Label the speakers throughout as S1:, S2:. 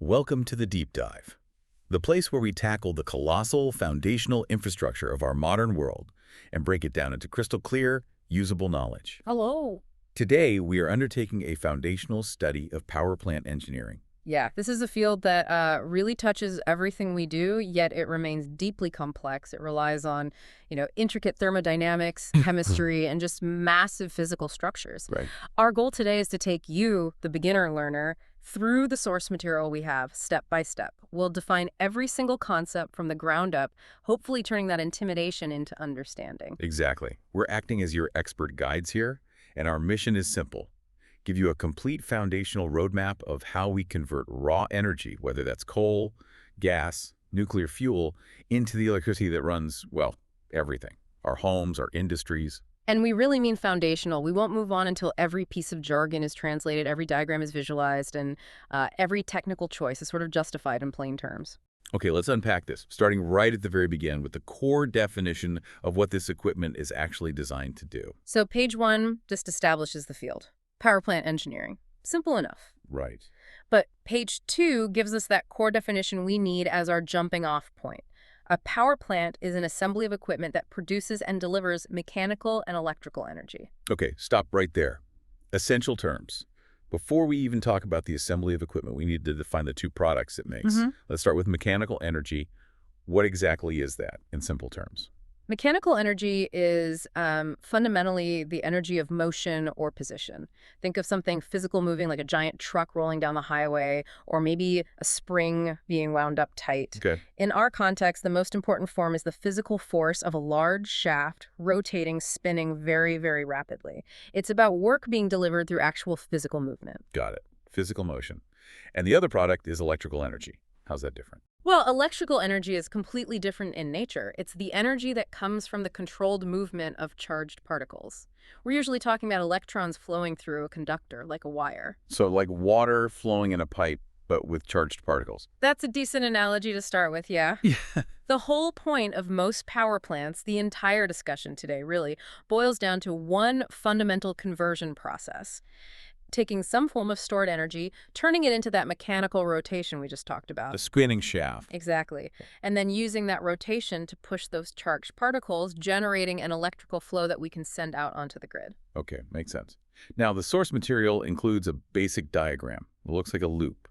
S1: Welcome to the Deep Dive, the place where we tackle the colossal foundational infrastructure of our modern world and break it down into crystal clear, usable knowledge.
S2: Hello.
S1: Today, we are undertaking a foundational study of power plant engineering.
S2: Yeah, this is a field that really touches everything we do, yet it remains deeply complex. It relies on, intricate thermodynamics, chemistry, and just massive physical structures.
S1: Right.
S2: Our goal today is to take you, the beginner learner, through the source material we have, step by step. We'll define every single concept from the ground up, hopefully turning that intimidation into understanding.
S1: Exactly. We're acting as your expert guides here, and our mission is simple. Give you a complete foundational roadmap of how we convert raw energy, whether that's coal, gas, nuclear fuel, into the electricity that runs, well, everything. Our homes, our industries.
S2: And we really mean foundational. We won't move on until every piece of jargon is translated, every diagram is visualized, and every technical choice is sort of justified in plain terms.
S1: Okay, let's unpack this, starting right at the very beginning with the core definition of what this equipment is actually designed to do.
S2: So page 1 just establishes the field. Power plant engineering. Simple enough.
S1: Right.
S2: But page 2 gives us that core definition we need as our jumping off point. A power plant is an assembly of equipment that produces and delivers mechanical and electrical energy.
S1: Okay, stop right there. Essential terms. Before we even talk about the assembly of equipment, we need to define the two products it makes. Let's start with mechanical energy. What exactly is that in simple terms?
S2: Mechanical energy is fundamentally the energy of motion or position. Think of something physical moving like a giant truck rolling down the highway, or maybe a spring being wound up tight.
S1: Okay.
S2: In our context, the most important form is the physical force of a large shaft rotating, spinning very, very rapidly. It's about work being delivered through actual physical movement.
S1: Got it. Physical motion. And the other product is electrical energy. How's that different?
S2: Well, electrical energy is completely different in nature. It's the energy that comes from the controlled movement of charged particles. We're usually talking about electrons flowing through a conductor, like a wire.
S1: So like water flowing in a pipe, but with charged particles.
S2: That's a decent analogy to start with, yeah.
S1: Yeah.
S2: The whole point of most power plants, the entire discussion today really, boils down to one fundamental conversion process. Taking some form of stored energy, turning it into that mechanical rotation we just talked about.
S1: The spinning shaft.
S2: Exactly. And then using that rotation to push those charged particles, generating an electrical flow that we can send out onto the grid.
S1: Okay, makes sense. Now, the source material includes a basic diagram. It looks like a loop.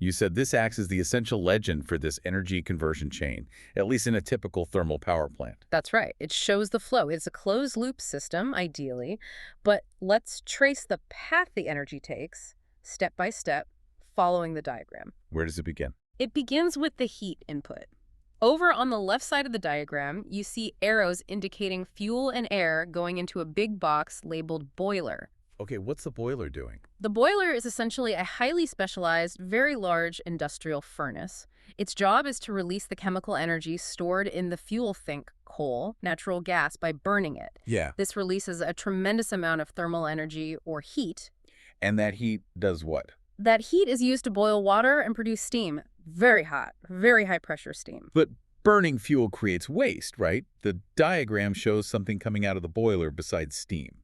S1: You said this acts as the essential legend for this energy conversion chain, at least in a typical thermal power plant.
S2: That's right. It shows the flow. It's a closed loop system, ideally, but let's trace the path the energy takes, step by step, following the diagram.
S1: Where does it begin?
S2: It begins with the heat input. Over on the left side of the diagram, you see arrows indicating fuel and air going into a big box labeled boiler.
S1: Okay, what's the boiler doing?
S2: The boiler is essentially a highly specialized, very large industrial furnace. Its job is to release the chemical energy stored in the fuel, think coal, natural gas, by burning it.
S1: Yeah.
S2: This releases a tremendous amount of thermal energy or heat.
S1: And that heat does what?
S2: That heat is used to boil water and produce steam. Very hot, very high pressure steam.
S1: But burning fuel creates waste, right? The diagram shows something coming out of the boiler besides steam.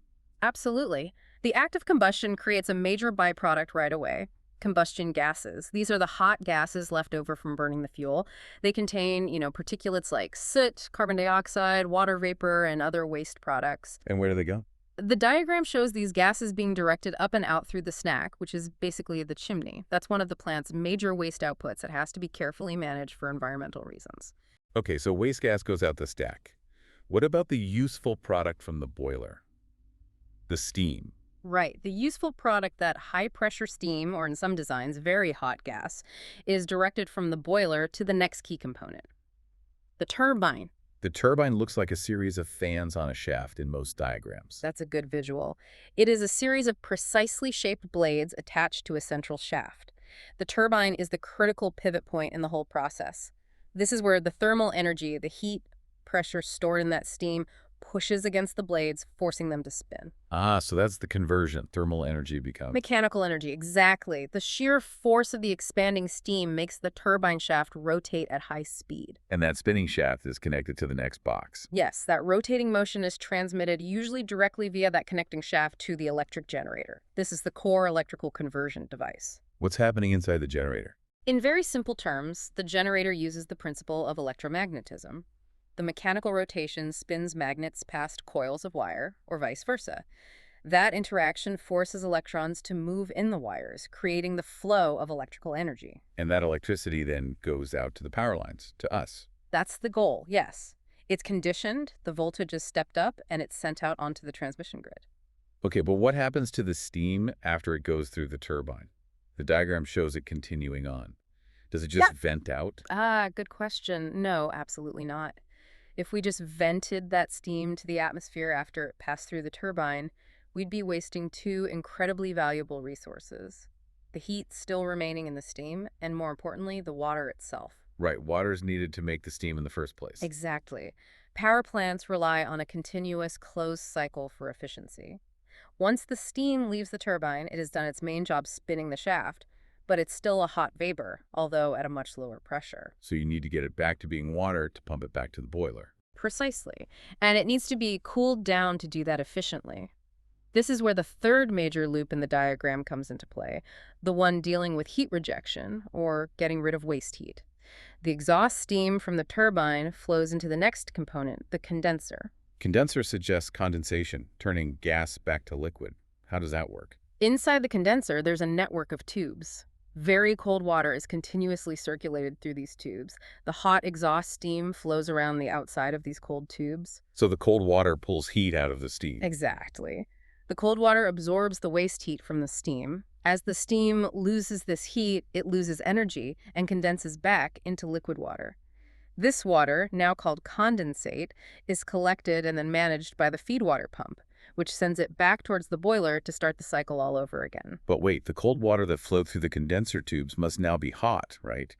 S2: Absolutely. The act of combustion creates a major byproduct right away, combustion gases. These are the hot gases left over from burning the fuel. They contain, particulates like soot, carbon dioxide, water vapor, and other waste products.
S1: And where do they go?
S2: The diagram shows these gases being directed up and out through the snack, which is basically the chimney. That's one of the plant's major waste outputs that has to be carefully managed for environmental reasons.
S1: Okay, so waste gas goes out the stack. What about the useful product from the boiler? The steam.
S2: Right. The useful product, that high-pressure steam, or in some designs, very hot gas, is directed from the boiler to the next key component, the turbine.
S1: The turbine looks like a series of fans on a shaft in most diagrams.
S2: That's a good visual. It is a series of precisely shaped blades attached to a central shaft. The turbine is the critical pivot point in the whole process. This is where the thermal energy, the heat, pressure stored in that steam, pushes against the blades, forcing them to spin.
S1: Ah, so that's the conversion. Thermal energy becomes...
S2: Mechanical energy, exactly. The sheer force of the expanding steam makes the turbine shaft rotate at high speed.
S1: And that spinning shaft is connected to the next box.
S2: Yes, that rotating motion is transmitted usually directly via that connecting shaft to the electric generator. This is the core electrical conversion device.
S1: What's happening inside the generator?
S2: In very simple terms, the generator uses the principle of electromagnetism. The mechanical rotation spins magnets past coils of wire, or vice versa. That interaction forces electrons to move in the wires, creating the flow of electrical energy.
S1: And that electricity then goes out to the power lines, to us.
S2: That's the goal, yes. It's conditioned, the voltage is stepped up, and it's sent out onto the transmission grid.
S1: Okay, but what happens to the steam after it goes through the turbine? The diagram shows it continuing on. Does it just vent out?
S2: Good question. No, absolutely not. If we just vented that steam to the atmosphere after it passed through the turbine, we'd be wasting two incredibly valuable resources. The heat still remaining in the steam, and more importantly, the water itself.
S1: Right, water is needed to make the steam in the first place.
S2: Exactly. Power plants rely on a continuous closed cycle for efficiency. Once the steam leaves the turbine, it has done its main job spinning the shaft, but it's still a hot vapor, although at a much lower pressure.
S1: So you need to get it back to being water to pump it back to the boiler.
S2: Precisely. And it needs to be cooled down to do that efficiently. This is where the third major loop in the diagram comes into play, the one dealing with heat rejection, or getting rid of waste heat. The exhaust steam from the turbine flows into the next component, the condenser.
S1: Condenser suggests condensation, turning gas back to liquid. How does that work?
S2: Inside the condenser, there's a network of tubes. Very cold water is continuously circulated through these tubes. The hot exhaust steam flows around the outside of these cold tubes.
S1: So the cold water pulls heat out of the steam.
S2: Exactly. The cold water absorbs the waste heat from the steam. As the steam loses this heat, it loses energy and condenses back into liquid water. This water, now called condensate, is collected and then managed by the feed water pump, which sends it back towards the boiler to start the cycle all over again.
S1: But wait, the cold water that flowed through the condenser tubes must now be hot, right?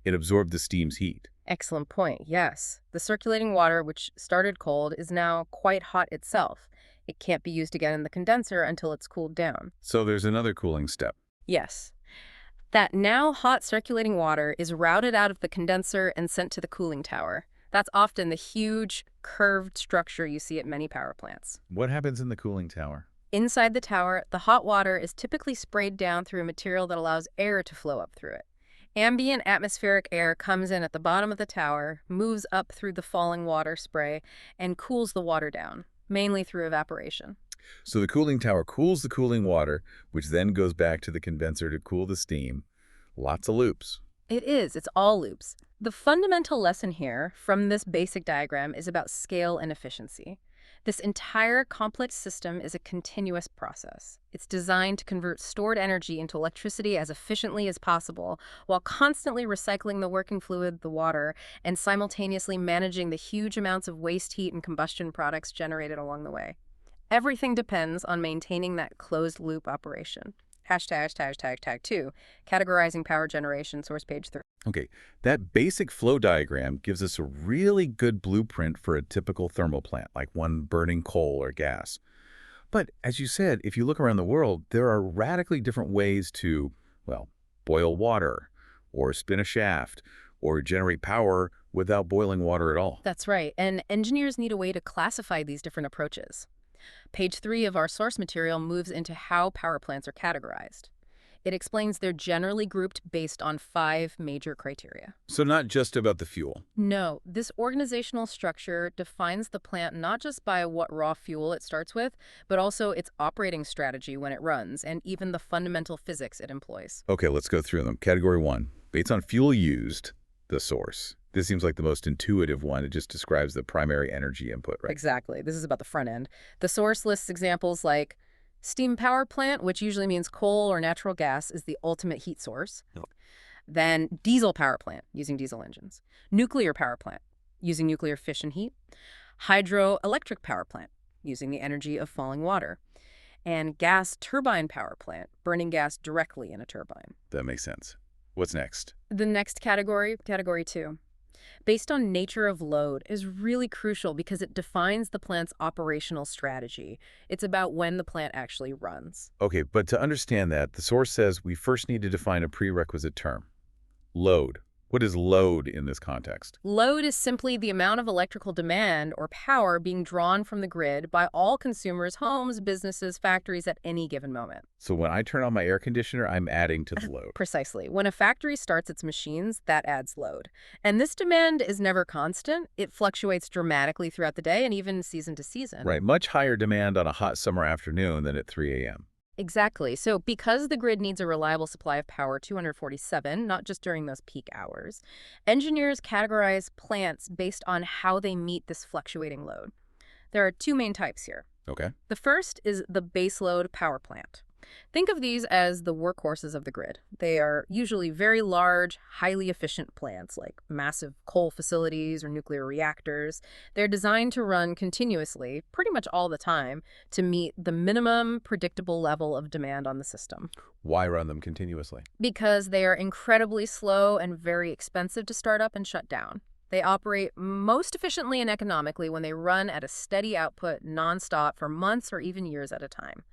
S1: It absorbed the steam's heat.
S2: Excellent point, yes. The circulating water, which started cold, is now quite hot itself. It can't be used again in the condenser until it's cooled down.
S1: So there's another cooling step.
S2: Yes. That now hot circulating water is routed out of the condenser and sent to the cooling tower. That's often the huge, curved structure you see at many power plants.
S1: What happens in the cooling tower?
S2: Inside the tower, the hot water is typically sprayed down through a material that allows air to flow up through it. Ambient atmospheric air comes in at the bottom of the tower, moves up through the falling water spray, and cools the water down, mainly through evaporation.
S1: So the cooling tower cools the cooling water, which then goes back to the condenser to cool the steam. Lots of loops.
S2: It is. It's all loops. The fundamental lesson here from this basic diagram is about scale and efficiency. This entire complex system is a continuous process. It's designed to convert stored energy into electricity as efficiently as possible, while constantly recycling the working fluid, the water, and simultaneously managing the huge amounts of waste heat and combustion products generated along the way. Everything depends on maintaining that closed-loop operation. ###2, categorizing power generation, source page 3.
S1: Okay, that basic flow diagram gives us a really good blueprint for a typical thermal plant, like one burning coal or gas. But as you said, if you look around the world, there are radically different ways to, well, boil water, or spin a shaft, or generate power without boiling water at all.
S2: That's right, and engineers need a way to classify these different approaches. Page 3 of our source material moves into how power plants are categorized. It explains they're generally grouped based on 5 major criteria.
S1: So not just about the fuel.
S2: No, this organizational structure defines the plant not just by what raw fuel it starts with, but also its operating strategy when it runs, and even the fundamental physics it employs.
S1: Okay, let's go through them. Category 1, based on fuel used, the source. This seems like the most intuitive one. It just describes the primary energy input, right?
S2: Exactly. This is about the front end. The source lists examples like steam power plant, which usually means coal or natural gas, is the ultimate heat source.
S1: Yep.
S2: Then diesel power plant, using diesel engines. Nuclear power plant, using nuclear fission heat. Hydroelectric power plant, using the energy of falling water. And gas turbine power plant, burning gas directly in a turbine.
S1: That makes sense. What's next?
S2: The next category, category 2. Based on nature of load, is really crucial because it defines the plant's operational strategy. It's about when the plant actually runs.
S1: Okay, but to understand that, the source says we first need to define a prerequisite term. Load. What is load in this context?
S2: Load is simply the amount of electrical demand or power being drawn from the grid by all consumers, homes, businesses, factories at any given moment.
S1: So when I turn on my air conditioner, I'm adding to the load.
S2: Precisely. When a factory starts its machines, that adds load. And this demand is never constant. It fluctuates dramatically throughout the day and even season to season.
S1: Right, much higher demand on a hot summer afternoon than at 3 a.m.
S2: Exactly. So because the grid needs a reliable supply of power 247, not just during those peak hours, engineers categorize plants based on how they meet this fluctuating load. There are two main types here.
S1: Okay.
S2: The first is the baseload power plant. Think of these as the workhorses of the grid. They are usually very large, highly efficient plants like massive coal facilities or nuclear reactors. They're designed to run continuously, pretty much all the time, to meet the minimum predictable level of demand on the system.
S1: Why run them continuously?
S2: Because they are incredibly slow and very expensive to start up and shut down. They operate most efficiently and economically when they run at a steady output nonstop for months or even years at a time.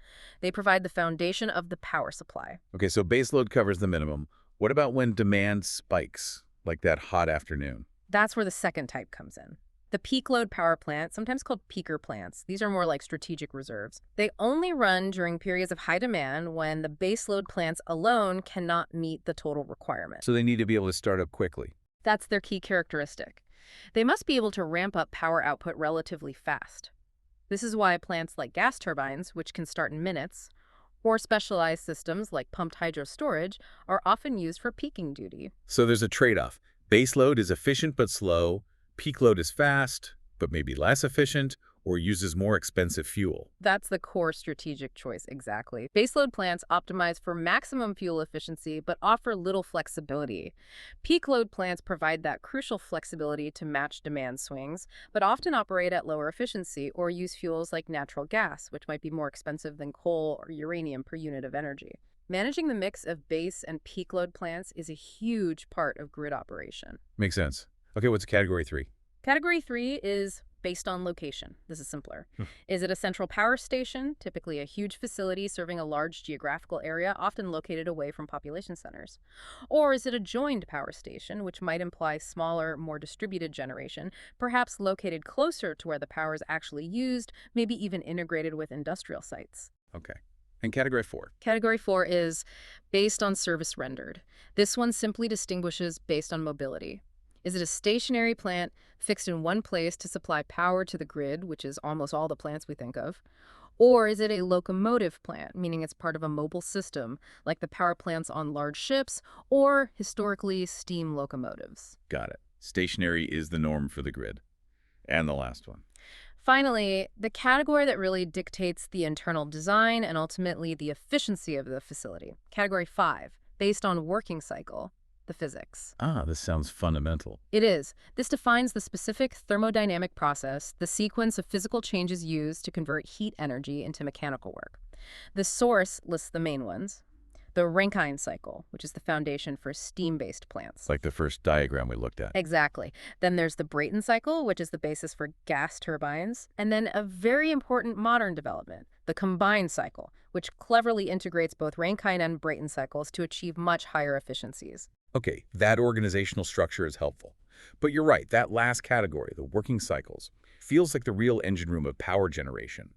S2: They provide the foundation of the power supply.
S1: Okay, so baseload covers the minimum. What about when demand spikes, like that hot afternoon?
S2: That's where the second type comes in. The peak load power plant, sometimes called peaker plants, these are more like strategic reserves. They only run during periods of high demand when the baseload plants alone cannot meet the total requirement.
S1: So they need to be able to start up quickly.
S2: That's their key characteristic. They must be able to ramp up power output relatively fast. This is why plants like gas turbines, which can start in minutes, or specialized systems like pumped hydro storage, are often used for peaking duty.
S1: So there's a trade-off. Baseload is efficient but slow. Peak load is fast, but maybe less efficient, or uses more expensive fuel.
S2: That's the core strategic choice, exactly. Baseload plants optimize for maximum fuel efficiency but offer little flexibility. Peak load plants provide that crucial flexibility to match demand swings, but often operate at lower efficiency or use fuels like natural gas, which might be more expensive than coal or uranium per unit of energy. Managing the mix of base and peak load plants is a huge part of grid operation.
S1: Makes sense. Okay, what's category 3?
S2: Category 3 is based on location. This is simpler. Is it a central power station, typically a huge facility serving a large geographical area, often located away from population centers? Or is it a joined power station, which might imply smaller, more distributed generation, perhaps located closer to where the power is actually used, maybe even integrated with industrial sites?
S1: Okay. And category 4?
S2: Category 4 is based on service rendered. This one simply distinguishes based on mobility. Is it a stationary plant fixed in one place to supply power to the grid, which is almost all the plants we think of? Or is it a locomotive plant, meaning it's part of a mobile system, like the power plants on large ships or, historically, steam locomotives?
S1: Got it. Stationary is the norm for the grid. And the last one.
S2: Finally, the category that really dictates the internal design and ultimately the efficiency of the facility. Category 5, based on working cycle. The physics.
S1: Ah, this sounds fundamental.
S2: It is. This defines the specific thermodynamic process, the sequence of physical changes used to convert heat energy into mechanical work. The source lists the main ones. The Rankine cycle, which is the foundation for steam-based plants.
S1: Like the first diagram we looked at.
S2: Exactly. Then there's the Brayton cycle, which is the basis for gas turbines. And then a very important modern development, the combined cycle, which cleverly integrates both Rankine and Brayton cycles to achieve much higher efficiencies.
S1: Okay, that organizational structure is helpful. But you're right, that last category, the working cycles, feels like the real engine room of power generation.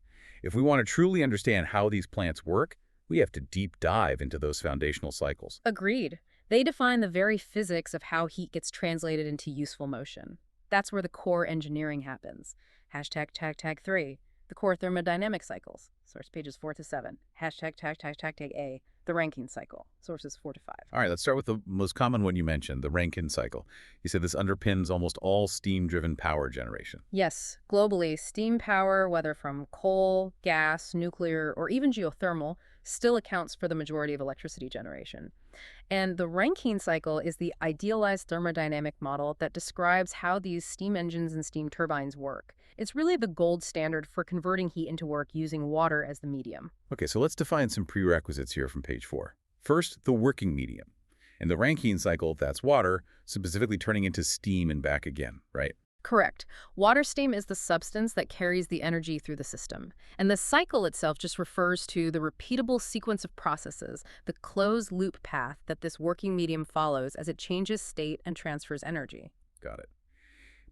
S1: If we want to truly understand how these plants work, we have to deep dive into those foundational cycles.
S2: Agreed. They define the very physics of how heat gets translated into useful motion. That's where the core engineering happens. Hashtag 3, the core thermodynamic cycles. Source pages 4 to 7. Hashtag A, the Rankine cycle. Sources 4 to 5.
S1: All right, let's start with the most common one you mentioned, the Rankine cycle. You said this underpins almost all steam-driven power generation.
S2: Yes, globally, steam power, whether from coal, gas, nuclear, or even geothermal, still accounts for the majority of electricity generation. And the Rankine cycle is the idealized thermodynamic model that describes how these steam engines and steam turbines work. It's really the gold standard for converting heat into work using water as the medium.
S1: Okay, so let's define some prerequisites here from page 4. First, the working medium. In the Rankine cycle, that's water, specifically turning into steam and back again, right?
S2: Correct. Water steam is the substance that carries the energy through the system. And the cycle itself just refers to the repeatable sequence of processes, the closed loop path that this working medium follows as it changes state and transfers energy.
S1: Got it.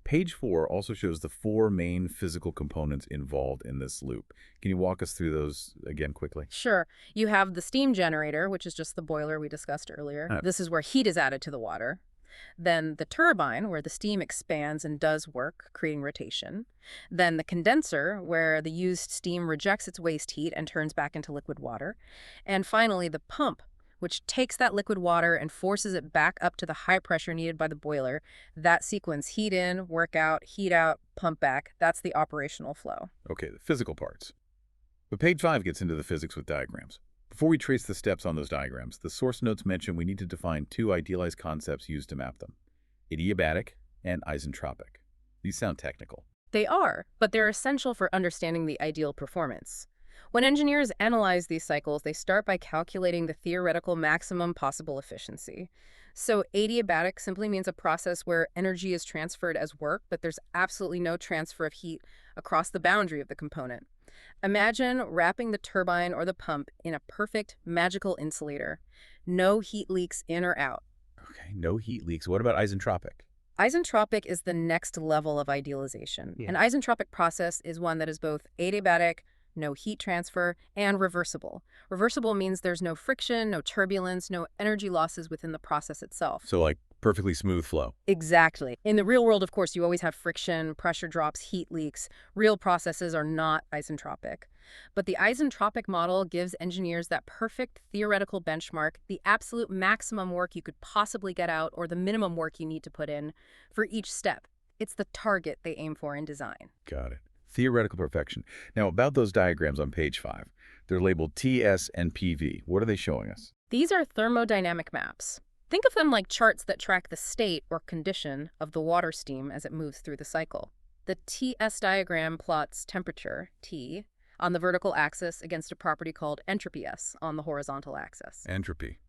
S1: Page 4 also shows the 4 main physical components involved in this loop. Can you walk us through those again quickly?
S2: Sure, you have the steam generator, which is just the boiler we discussed earlier. This is where heat is added to the water. Then the turbine, where the steam expands and does work, creating rotation. Then the condenser, where the used steam rejects its waste heat and turns back into liquid water. And finally, the pump, which takes that liquid water and forces it back up to the high pressure needed by the boiler. That sequence, heat in, work out, heat out, pump back, that's the operational flow.
S1: Okay, the physical parts. But page 5 gets into the physics with diagrams. Before we trace the steps on those diagrams, the source notes mention we need to define 2 idealized concepts used to map them: adiabatic and isentropic. These sound technical.
S2: They are, but they're essential for understanding the ideal performance. When engineers analyze these cycles, they start by calculating the theoretical maximum possible efficiency. So adiabatic simply means a process where energy is transferred as work, but there's absolutely no transfer of heat across the boundary of the component. Imagine wrapping the turbine or the pump in a perfect, magical insulator. No heat leaks in or out.
S1: Okay, no heat leaks. What about isentropic?
S2: Isentropic is the next level of idealization. An isentropic process is one that is both adiabatic, no heat transfer, and reversible. Reversible means there's no friction, no turbulence, no energy losses within the process itself.
S1: So like perfectly smooth flow.
S2: Exactly. In the real world, of course, you always have friction, pressure drops, heat leaks. Real processes are not isentropic. But the isentropic model gives engineers that perfect theoretical benchmark, the absolute maximum work you could possibly get out or the minimum work you need to put in for each step. It's the target they aim for in design.
S1: Got it. Theoretical perfection. Now, about those diagrams on page 5, they're labeled TS and PV. What are they showing us?
S2: These are thermodynamic maps. Think of them like charts that track the state or condition of the water steam as it moves through the cycle. The TS diagram plots temperature, T, on the vertical axis against a property called entropy, S, on the horizontal axis.
S1: Entropy.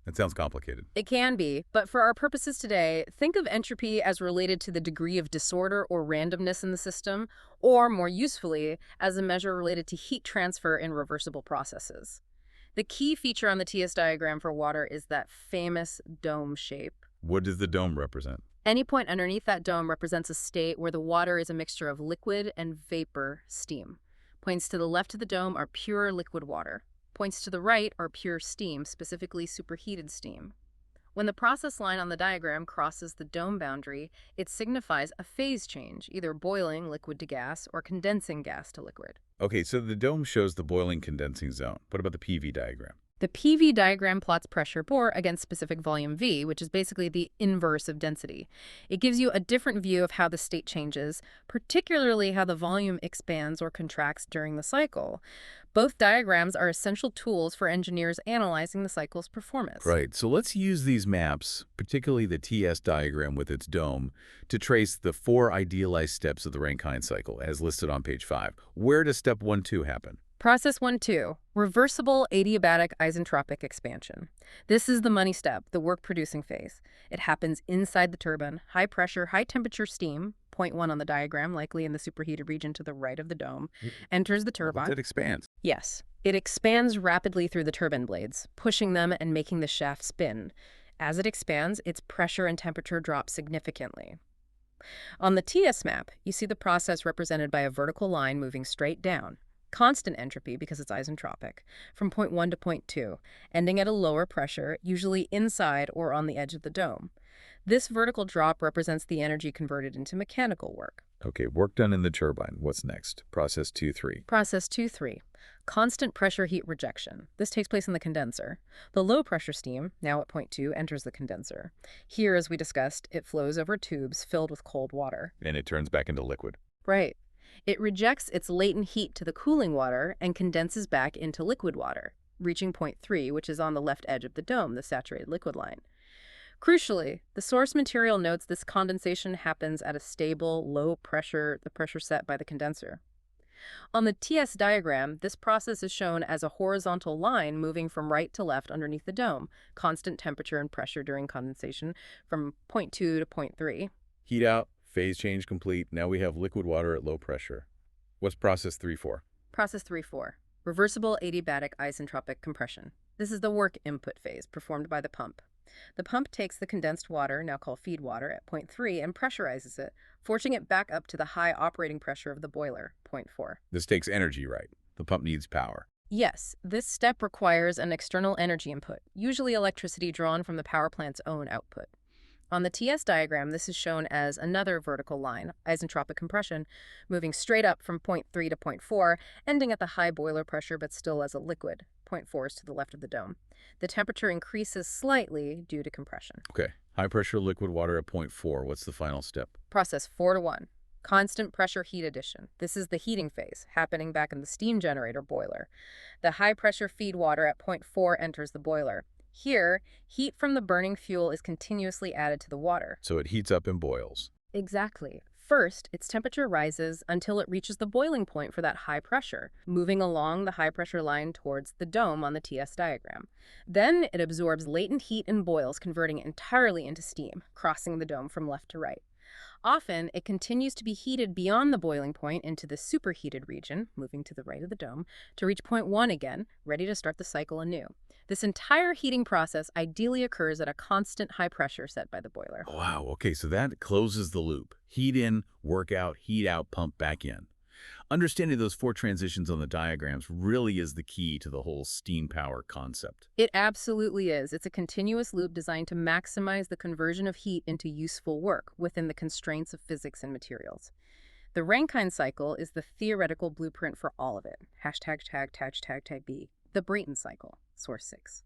S1: That sounds complicated.
S2: It can be, but for our purposes today, think of entropy as related to the degree of disorder or randomness in the system, or more usefully, as a measure related to heat transfer in reversible processes. The key feature on the TS diagram for water is that famous dome shape.
S1: What does the dome represent?
S2: Any point underneath that dome represents a state where the water is a mixture of liquid and vapor steam. Points to the left of the dome are pure liquid water. Points to the right are pure steam, specifically superheated steam. When the process line on the diagram crosses the dome boundary, it signifies a phase change, either boiling liquid to gas or condensing gas to liquid.
S1: Okay, so the dome shows the boiling condensing zone. What about the PV diagram?
S2: The PV diagram plots pressure bore against specific volume V, which is basically the inverse of density. It gives you a different view of how the state changes, particularly how the volume expands or contracts during the cycle. Both diagrams are essential tools for engineers analyzing the cycle's performance.
S1: Right, so let's use these maps, particularly the TS diagram with its dome, to trace the 4 idealized steps of the Rankine cycle, as listed on page 5. Where does step 1-2 happen?
S2: Process 1-2, reversible adiabatic isentropic expansion. This is the money step, the work-producing phase. It happens inside the turbine. High-pressure, high-temperature steam, point 1 on the diagram, likely in the superheated region to the right of the dome, enters the turbine.
S1: It expands.
S2: Yes. It expands rapidly through the turbine blades, pushing them and making the shaft spin. As it expands, its pressure and temperature drop significantly. On the TS map, you see the process represented by a vertical line moving straight down. Constant entropy, because it's isentropic, from point 1 to point 2, ending at a lower pressure, usually inside or on the edge of the dome. This vertical drop represents the energy converted into mechanical work.
S1: Okay, work done in the turbine. What's next? Process 2-3.
S2: Process 2-3. Constant pressure heat rejection. This takes place in the condenser. The low pressure steam, now at point 2, enters the condenser. Here, as we discussed, it flows over tubes filled with cold water.
S1: And it turns back into liquid.
S2: Right. It rejects its latent heat to the cooling water and condenses back into liquid water, reaching point 3, which is on the left edge of the dome, the saturated liquid line. Crucially, the source material notes this condensation happens at a stable, low pressure, the pressure set by the condenser. On the TS diagram, this process is shown as a horizontal line moving from right to left underneath the dome, constant temperature and pressure during condensation from point 2 to point 3.
S1: Heat out, phase change complete. Now we have liquid water at low pressure. What's process 3-4?
S2: Process 3-4, reversible adiabatic isentropic compression. This is the work input phase performed by the pump. The pump takes the condensed water, now called feed water, at point 3 and pressurizes it, forcing it back up to the high operating pressure of the boiler, point 4.
S1: This takes energy, right? The pump needs power.
S2: Yes, this step requires an external energy input, usually electricity drawn from the power plant's own output. On the TS diagram, this is shown as another vertical line, isentropic compression, moving straight up from point 3 to point 4, ending at the high boiler pressure but still as a liquid. Point 4 is to the left of the dome. The temperature increases slightly due to compression.
S1: Okay, high pressure liquid water at point 4. What's the final step?
S2: Process 4-1. Constant pressure heat addition. This is the heating phase, happening back in the steam generator boiler. The high pressure feed water at point 4 enters the boiler. Here, heat from the burning fuel is continuously added to the water.
S1: So it heats up and boils.
S2: Exactly. First, its temperature rises until it reaches the boiling point for that high pressure, moving along the high pressure line towards the dome on the TS diagram. Then it absorbs latent heat and boils, converting it entirely into steam, crossing the dome from left to right. Often, it continues to be heated beyond the boiling point into the superheated region, moving to the right of the dome, to reach point 1 again, ready to start the cycle anew. This entire heating process ideally occurs at a constant high pressure set by the boiler.
S1: Wow, okay, so that closes the loop. Heat in, work out, heat out, pump back in. Understanding those 4 transitions on the diagrams really is the key to the whole steam power concept.
S2: It absolutely is. It's a continuous loop designed to maximize the conversion of heat into useful work within the constraints of physics and materials. The Rankine cycle is the theoretical blueprint for all of it. ####B. The Brayton cycle, source 6.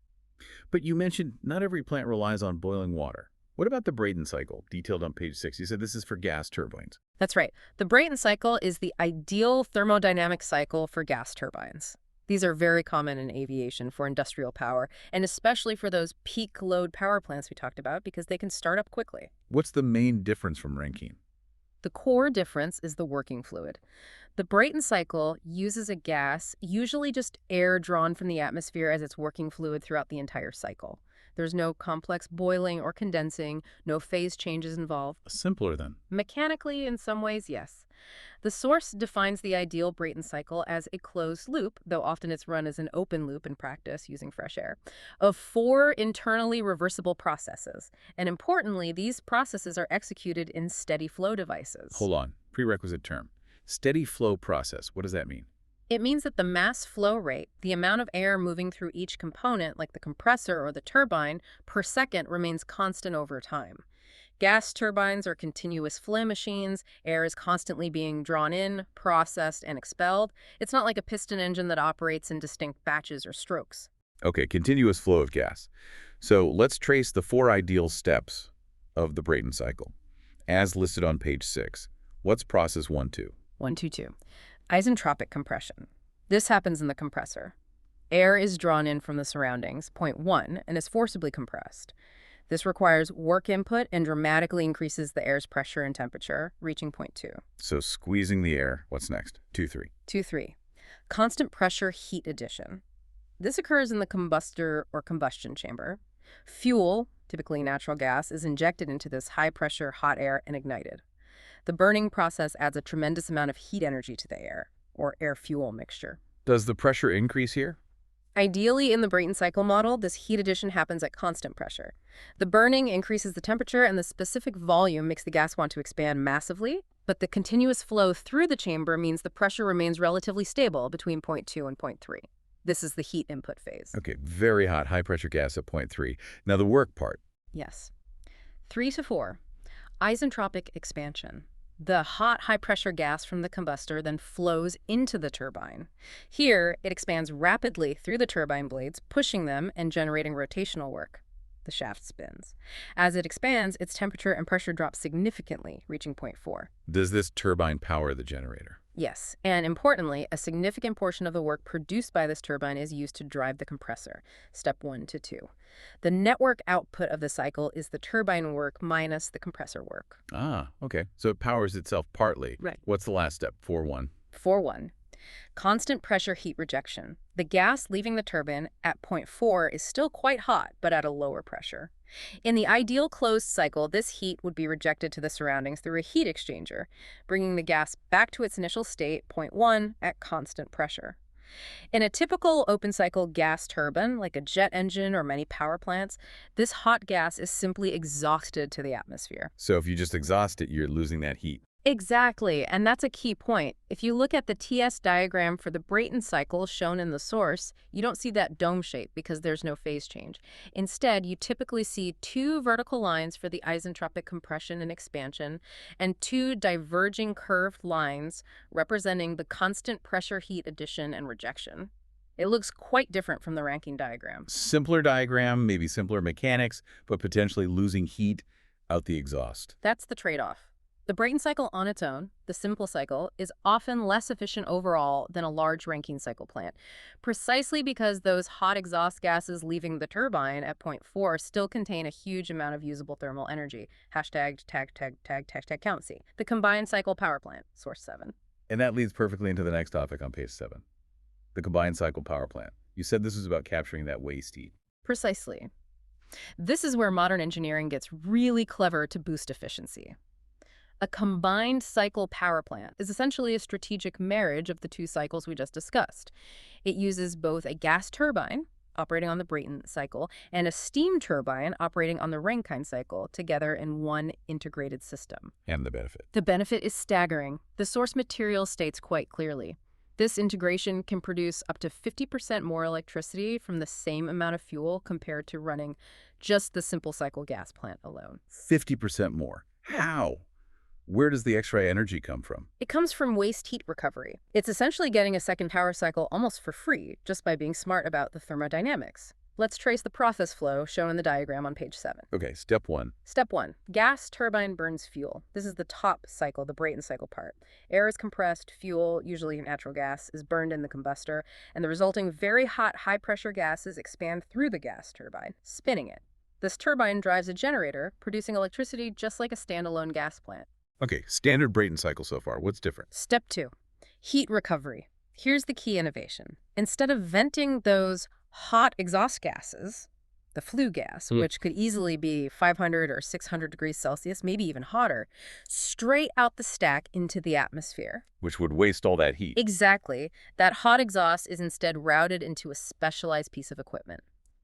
S1: But you mentioned not every plant relies on boiling water. What about the Brayton cycle, detailed on page 6? You said this is for gas turbines.
S2: That's right. The Brayton cycle is the ideal thermodynamic cycle for gas turbines. These are very common in aviation for industrial power, and especially for those peak load power plants we talked about, because they can start up quickly.
S1: What's the main difference from Rankine?
S2: The core difference is the working fluid. The Brayton cycle uses a gas, usually just air drawn from the atmosphere, as its working fluid throughout the entire cycle. There's no complex boiling or condensing, no phase changes involved.
S1: Simpler then.
S2: Mechanically, in some ways, yes. The source defines the ideal Brayton cycle as a closed loop, though often it's run as an open loop in practice using fresh air, of 4 internally reversible processes. And importantly, these processes are executed in steady flow devices.
S1: Hold on. Prerequisite term. Steady flow process. What does that mean?
S2: It means that the mass flow rate, the amount of air moving through each component, like the compressor or the turbine, per second remains constant over time. Gas turbines are continuous flow machines. Air is constantly being drawn in, processed, and expelled. It's not like a piston engine that operates in distinct batches or strokes.
S1: Okay, continuous flow of gas. So let's trace the 4 ideal steps of the Brayton cycle, as listed on page 6. What's process 1-2?
S2: 1-2-2. Isentropic compression. This happens in the compressor. Air is drawn in from the surroundings, point 1, and is forcibly compressed. This requires work input and dramatically increases the air's pressure and temperature, reaching point 2.
S1: So squeezing the air. What's next? 2-3.
S2: 2-3. Constant pressure heat addition. This occurs in the combustor or combustion chamber. Fuel, typically natural gas, is injected into this high-pressure hot air and ignited. The burning process adds a tremendous amount of heat energy to the air, or air-fuel mixture.
S1: Does the pressure increase here?
S2: Ideally, in the Brayton cycle model, this heat addition happens at constant pressure. The burning increases the temperature, and the specific volume makes the gas want to expand massively, but the continuous flow through the chamber means the pressure remains relatively stable between point 2 and point 3. This is the heat input phase.
S1: Okay, very hot, high-pressure gas at point 3. Now the work part.
S2: Yes. 3-4. Isentropic expansion. The hot, high-pressure gas from the combustor then flows into the turbine. Here, it expands rapidly through the turbine blades, pushing them and generating rotational work. The shaft spins. As it expands, its temperature and pressure drop significantly, reaching point 4.
S1: Does this turbine power the generator?
S2: Yes, and importantly, a significant portion of the work produced by this turbine is used to drive the compressor, step 1 to 2. The network output of the cycle is the turbine work minus the compressor work.
S1: Ah, okay. So it powers itself partly.
S2: Right.
S1: What's the last step? 4-1.
S2: 4-1. Constant pressure heat rejection. The gas leaving the turbine at point 4 is still quite hot, but at a lower pressure. In the ideal closed cycle, this heat would be rejected to the surroundings through a heat exchanger, bringing the gas back to its initial state, point 1, at constant pressure. In a typical open cycle gas turbine, like a jet engine or many power plants, this hot gas is simply exhausted to the atmosphere.
S1: So if you just exhaust it, you're losing that heat.
S2: Exactly, and that's a key point. If you look at the TS diagram for the Brayton cycle shown in the source, you don't see that dome shape because there's no phase change. Instead, you typically see two vertical lines for the isentropic compression and expansion, and two diverging curved lines representing the constant pressure heat addition and rejection. It looks quite different from the Rankine diagram.
S1: Simpler diagram, maybe simpler mechanics, but potentially losing heat out the exhaust.
S2: That's the trade-off. The Brayton cycle on its own, the simple cycle, is often less efficient overall than a large Rankine cycle plant, precisely because those hot exhaust gases leaving the turbine at point 4 still contain a huge amount of usable thermal energy. Hashtag tag CountC. The combined cycle power plant, source 7.
S1: And that leads perfectly into the next topic on page 7. The combined cycle power plant. You said this was about capturing that waste heat.
S2: Precisely. This is where modern engineering gets really clever to boost efficiency. A combined cycle power plant is essentially a strategic marriage of the two cycles we just discussed. It uses both a gas turbine, operating on the Brayton cycle, and a steam turbine operating on the Rankine cycle together in one integrated system.
S1: And the benefit.
S2: The benefit is staggering. The source material states quite clearly. This integration can produce up to 50% more electricity from the same amount of fuel compared to running just the simple cycle gas plant alone.
S1: 50% more. How? Where does the extra energy come from?
S2: It comes from waste heat recovery. It's essentially getting a second power cycle almost for free, just by being smart about the thermodynamics. Let's trace the process flow shown in the diagram on page 7.
S1: Okay, step 1.
S2: Step 1. Gas turbine burns fuel. This is the top cycle, the Brayton cycle part. Air is compressed, fuel, usually natural gas, is burned in the combustor, and the resulting very hot, high-pressure gases expand through the gas turbine, spinning it. This turbine drives a generator, producing electricity just like a standalone gas plant.
S1: Okay, standard Brayton cycle so far. What's different?
S2: Step 2. Heat recovery. Here's the key innovation. Instead of venting those hot exhaust gases, the flue gas, which could easily be 500 or 600 degrees Celsius, maybe even hotter, straight out the stack into the atmosphere.
S1: Which would waste all that heat.
S2: Exactly. That hot exhaust is instead routed into a specialized piece of equipment.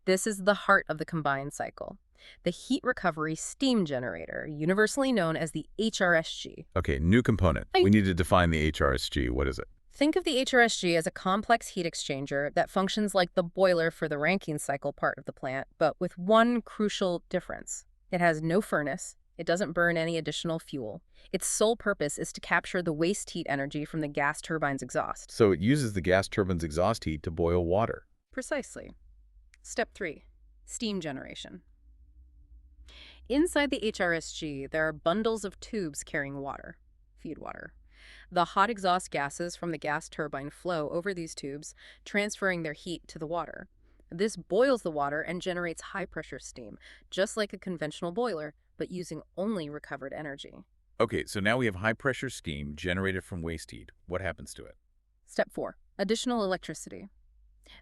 S2: This is the heart of the combined cycle. The heat recovery steam generator, universally known as the HRSG.
S1: Okay, new component. We need to define the HRSG. What is it?
S2: Think of the HRSG as a complex heat exchanger that functions like the boiler for the Rankine cycle part of the plant, but with one crucial difference. It has no furnace. It doesn't burn any additional fuel. Its sole purpose is to capture the waste heat energy from the gas turbine's exhaust.
S1: So it uses the gas turbine's exhaust heat to boil water.
S2: Precisely. Step 3. Steam generation. Inside the HRSG, there are bundles of tubes carrying water, feed water. The hot exhaust gases from the gas turbine flow over these tubes, transferring their heat to the water. This boils the water and generates high-pressure steam, just like a conventional boiler, but using only recovered energy.
S1: Okay, so now we have high-pressure steam generated from waste heat. What happens to it?
S2: Step 4. Additional electricity.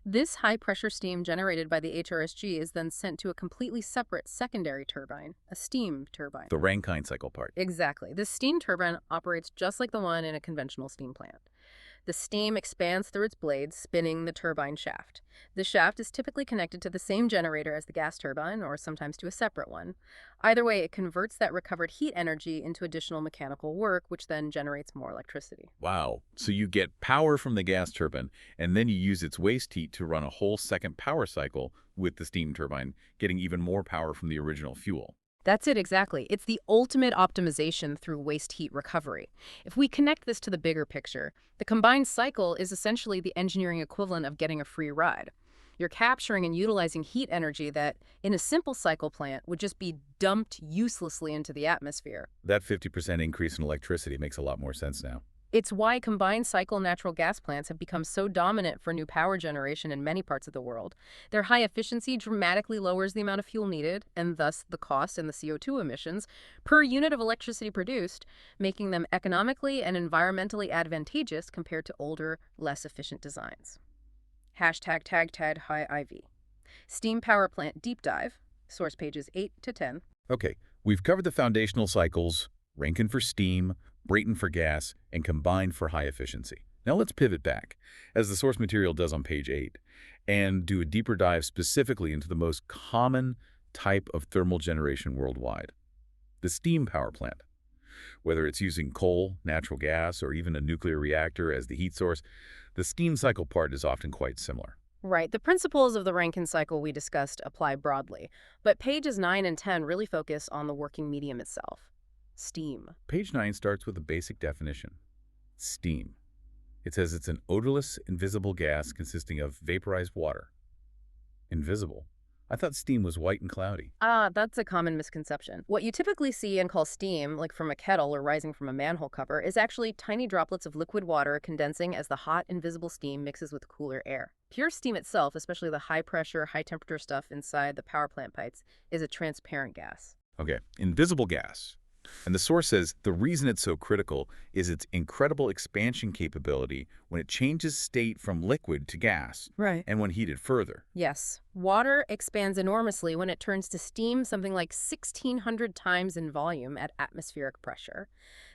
S2: This high-pressure steam generated by the HRSG is then sent to a completely separate secondary turbine, a steam turbine.
S1: The Rankine cycle part.
S2: Exactly. This steam turbine operates just like the one in a conventional steam plant. The steam expands through its blades, spinning the turbine shaft. The shaft is typically connected to the same generator as the gas turbine, or sometimes to a separate one. Either way, it converts that recovered heat energy into additional mechanical work, which then generates more electricity.
S1: Wow. So you get power from the gas turbine, and then you use its waste heat to run a whole second power cycle with the steam turbine, getting even more power from the original fuel.
S2: That's it exactly. It's the ultimate optimization through waste heat recovery. If we connect this to the bigger picture, the combined cycle is essentially the engineering equivalent of getting a free ride. You're capturing and utilizing heat energy that, in a simple cycle plant, would just be dumped uselessly into the atmosphere.
S1: That 50% increase in electricity makes a lot more sense now.
S2: It's why combined cycle natural gas plants have become so dominant for new power generation in many parts of the world. Their high efficiency dramatically lowers the amount of fuel needed, and thus the cost and the CO2 emissions per unit of electricity produced, making them economically and environmentally advantageous compared to older, less efficient designs. Hashtag tag high IV. Steam power plant deep dive, source pages 8 to 10.
S1: Okay, we've covered the foundational cycles, Rankine for steam, Brayton for gas, and combined for high efficiency. Now let's pivot back, as the source material does on page 8, and do a deeper dive specifically into the most common type of thermal generation worldwide, the steam power plant. Whether it's using coal, natural gas, or even a nuclear reactor as the heat source, the steam cycle part is often quite similar.
S2: Right. The principles of the Rankine cycle we discussed apply broadly, but pages 9 and 10 really focus on the working medium itself. Steam.
S1: Page 9 starts with a basic definition. Steam. It says it's an odorless, invisible gas consisting of vaporized water. Invisible? I thought steam was white and cloudy.
S2: That's a common misconception. What you typically see and call steam, like from a kettle or rising from a manhole cover, is actually tiny droplets of liquid water condensing as the hot, invisible steam mixes with cooler air. Pure steam itself, especially the high-pressure, high-temperature stuff inside the power plant pipes, is a transparent gas.
S1: Okay, invisible gas. And the source says the reason it's so critical is its incredible expansion capability when it changes state from liquid to gas,
S2: Right.
S1: and when heated further.
S2: Yes, water expands enormously when it turns to steam, something like 1,600 times in volume at atmospheric pressure.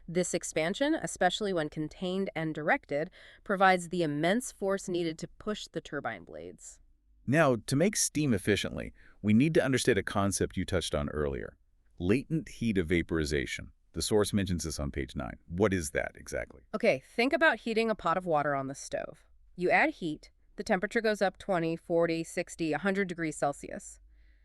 S2: This expansion, especially when contained and directed, provides the immense force needed to push the turbine blades.
S1: Now, to make steam efficiently, we need to understand a concept you touched on earlier. Latent heat of vaporization. The source mentions this on page 9. What is that exactly?
S2: Okay, think about heating a pot of water on the stove. You add heat, the temperature goes up 20, 40, 60, 100 degrees Celsius.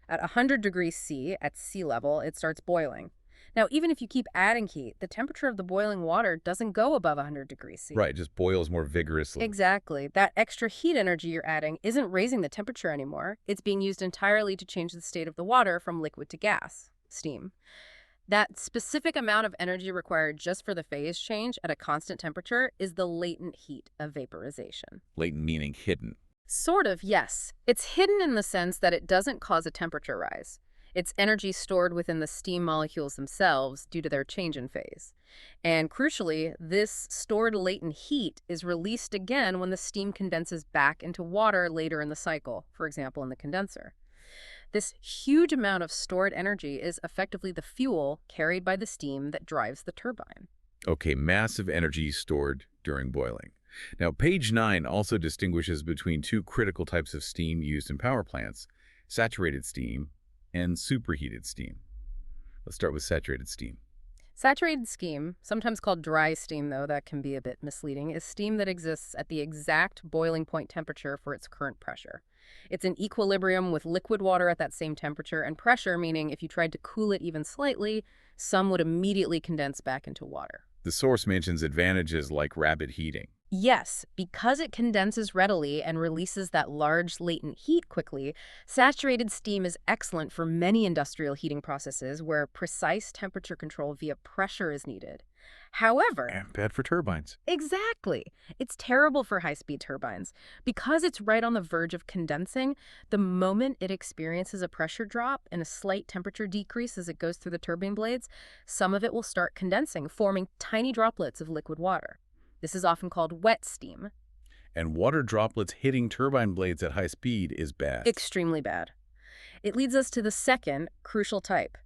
S2: At 100 degrees C, at sea level, it starts boiling. Now, even if you keep adding heat, the temperature of the boiling water doesn't go above 100 degrees C.
S1: Right, it just boils more vigorously.
S2: Exactly. That extra heat energy you're adding isn't raising the temperature anymore. It's being used entirely to change the state of the water from liquid to gas, steam. That specific amount of energy required just for the phase change at a constant temperature is the latent heat of vaporization.
S1: Latent meaning hidden.
S2: Sort of, yes. It's hidden in the sense that it doesn't cause a temperature rise. It's energy stored within the steam molecules themselves due to their change in phase. And crucially, this stored latent heat is released again when the steam condenses back into water later in the cycle, for example, in the condenser. This huge amount of stored energy is effectively the fuel carried by the steam that drives the turbine.
S1: Okay, massive energy stored during boiling. Now, page 9 also distinguishes between two critical types of steam used in power plants, saturated steam and superheated steam. Let's start with saturated steam.
S2: Saturated steam, sometimes called dry steam though that can be a bit misleading, is steam that exists at the exact boiling point temperature for its current pressure. It's in equilibrium with liquid water at that same temperature and pressure, meaning if you tried to cool it even slightly, some would immediately condense back into water.
S1: The source mentions advantages like rapid heating.
S2: Yes, because it condenses readily and releases that large latent heat quickly, saturated steam is excellent for many industrial heating processes where precise temperature control via pressure is needed. However,
S1: And bad for turbines.
S2: exactly, it's terrible for high-speed turbines. Because it's right on the verge of condensing, the moment it experiences a pressure drop and a slight temperature decrease as it goes through the turbine blades, some of it will start condensing, forming tiny droplets of liquid water. This is often called wet steam.
S1: And water droplets hitting turbine blades at high speed is bad.
S2: Extremely bad. It leads us to the second crucial type,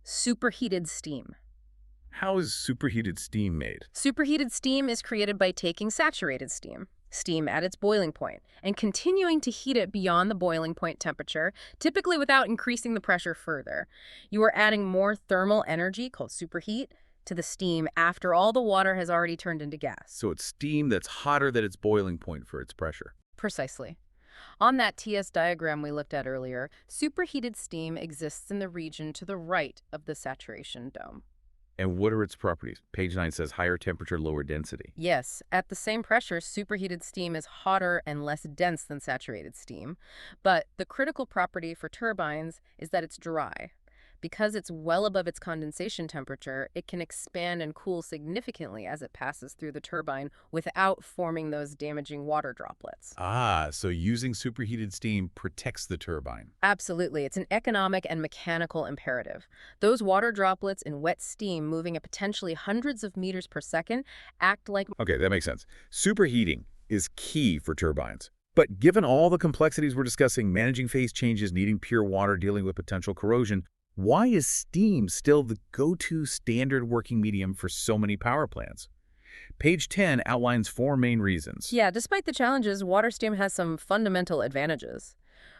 S2: superheated steam.
S1: How is superheated steam made?
S2: Superheated steam is created by taking saturated steam at its boiling point, and continuing to heat it beyond the boiling point temperature, typically without increasing the pressure further. You are adding more thermal energy, called superheat, to the steam after all the water has already turned into gas.
S1: So it's steam that's hotter than its boiling point for its pressure.
S2: Precisely. On that TS diagram we looked at earlier, superheated steam exists in the region to the right of the saturation dome.
S1: And what are its properties? Page 9 says higher temperature, lower density.
S2: Yes, at the same pressure, superheated steam is hotter and less dense than saturated steam. But the critical property for turbines is that it's dry. Because it's well above its condensation temperature, it can expand and cool significantly as it passes through the turbine without forming those damaging water droplets.
S1: Ah, so using superheated steam protects the turbine.
S2: Absolutely. It's an economic and mechanical imperative. Those water droplets in wet steam moving at potentially hundreds of meters per second act like.
S1: Okay, that makes sense. Superheating is key for turbines. But given all the complexities we're discussing, managing phase changes, needing pure water, dealing with potential corrosion, why is steam still the go-to standard working medium for so many power plants? Page 10 outlines 4 main reasons.
S2: Yeah, despite the challenges, water steam has some fundamental advantages.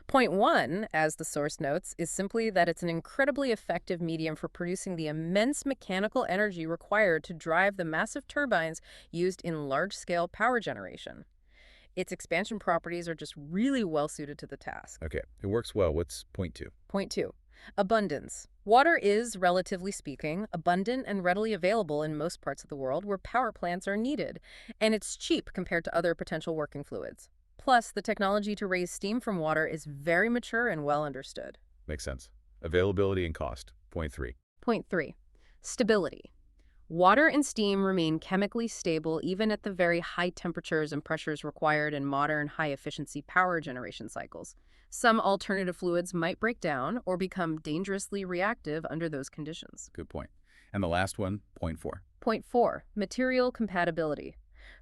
S2: Point one, as the source notes, is simply that it's an incredibly effective medium for producing the immense mechanical energy required to drive the massive turbines used in large-scale power generation. Its expansion properties are just really well suited to the task.
S1: Okay, it works well. What's point 2?
S2: Point two, abundance. Water is, relatively speaking, abundant and readily available in most parts of the world where power plants are needed, and it's cheap compared to other potential working fluids. Plus, the technology to raise steam from water is very mature and well understood.
S1: Makes sense. Availability and cost. Point 3.
S2: Point three, stability. Water and steam remain chemically stable even at the very high temperatures and pressures required in modern high-efficiency power generation cycles. Some alternative fluids might break down or become dangerously reactive under those conditions.
S1: Good point. And the last one, point 4.
S2: Point four, material compatibility.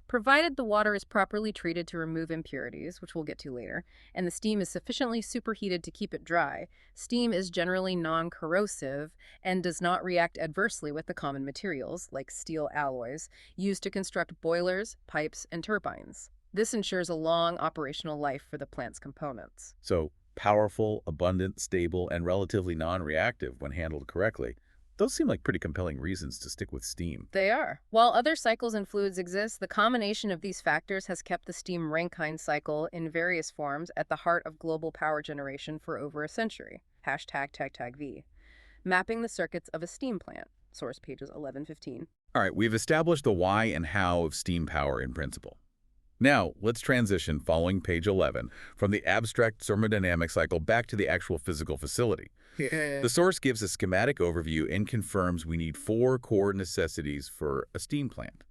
S2: Provided the water is properly treated to remove impurities, which we'll get to later, and the steam is sufficiently superheated to keep it dry, steam is generally non-corrosive and does not react adversely with the common materials, like steel alloys, used to construct boilers, pipes, and turbines. This ensures a long operational life for the plant's components.
S1: So, powerful, abundant, stable, and relatively non-reactive when handled correctly. Those seem like pretty compelling reasons to stick with steam.
S2: They are. While other cycles and fluids exist, the combination of these factors has kept the steam Rankine cycle in various forms at the heart of global power generation for over a century. #V. Mapping the circuits of a steam plant. Source pages 11-15.
S1: All right, we've established the why and how of steam power in principle. Now, let's transition, following page 11, from the abstract thermodynamic cycle back to the actual physical facility. The source gives a schematic overview and confirms we need 4 core necessities for a steam plant.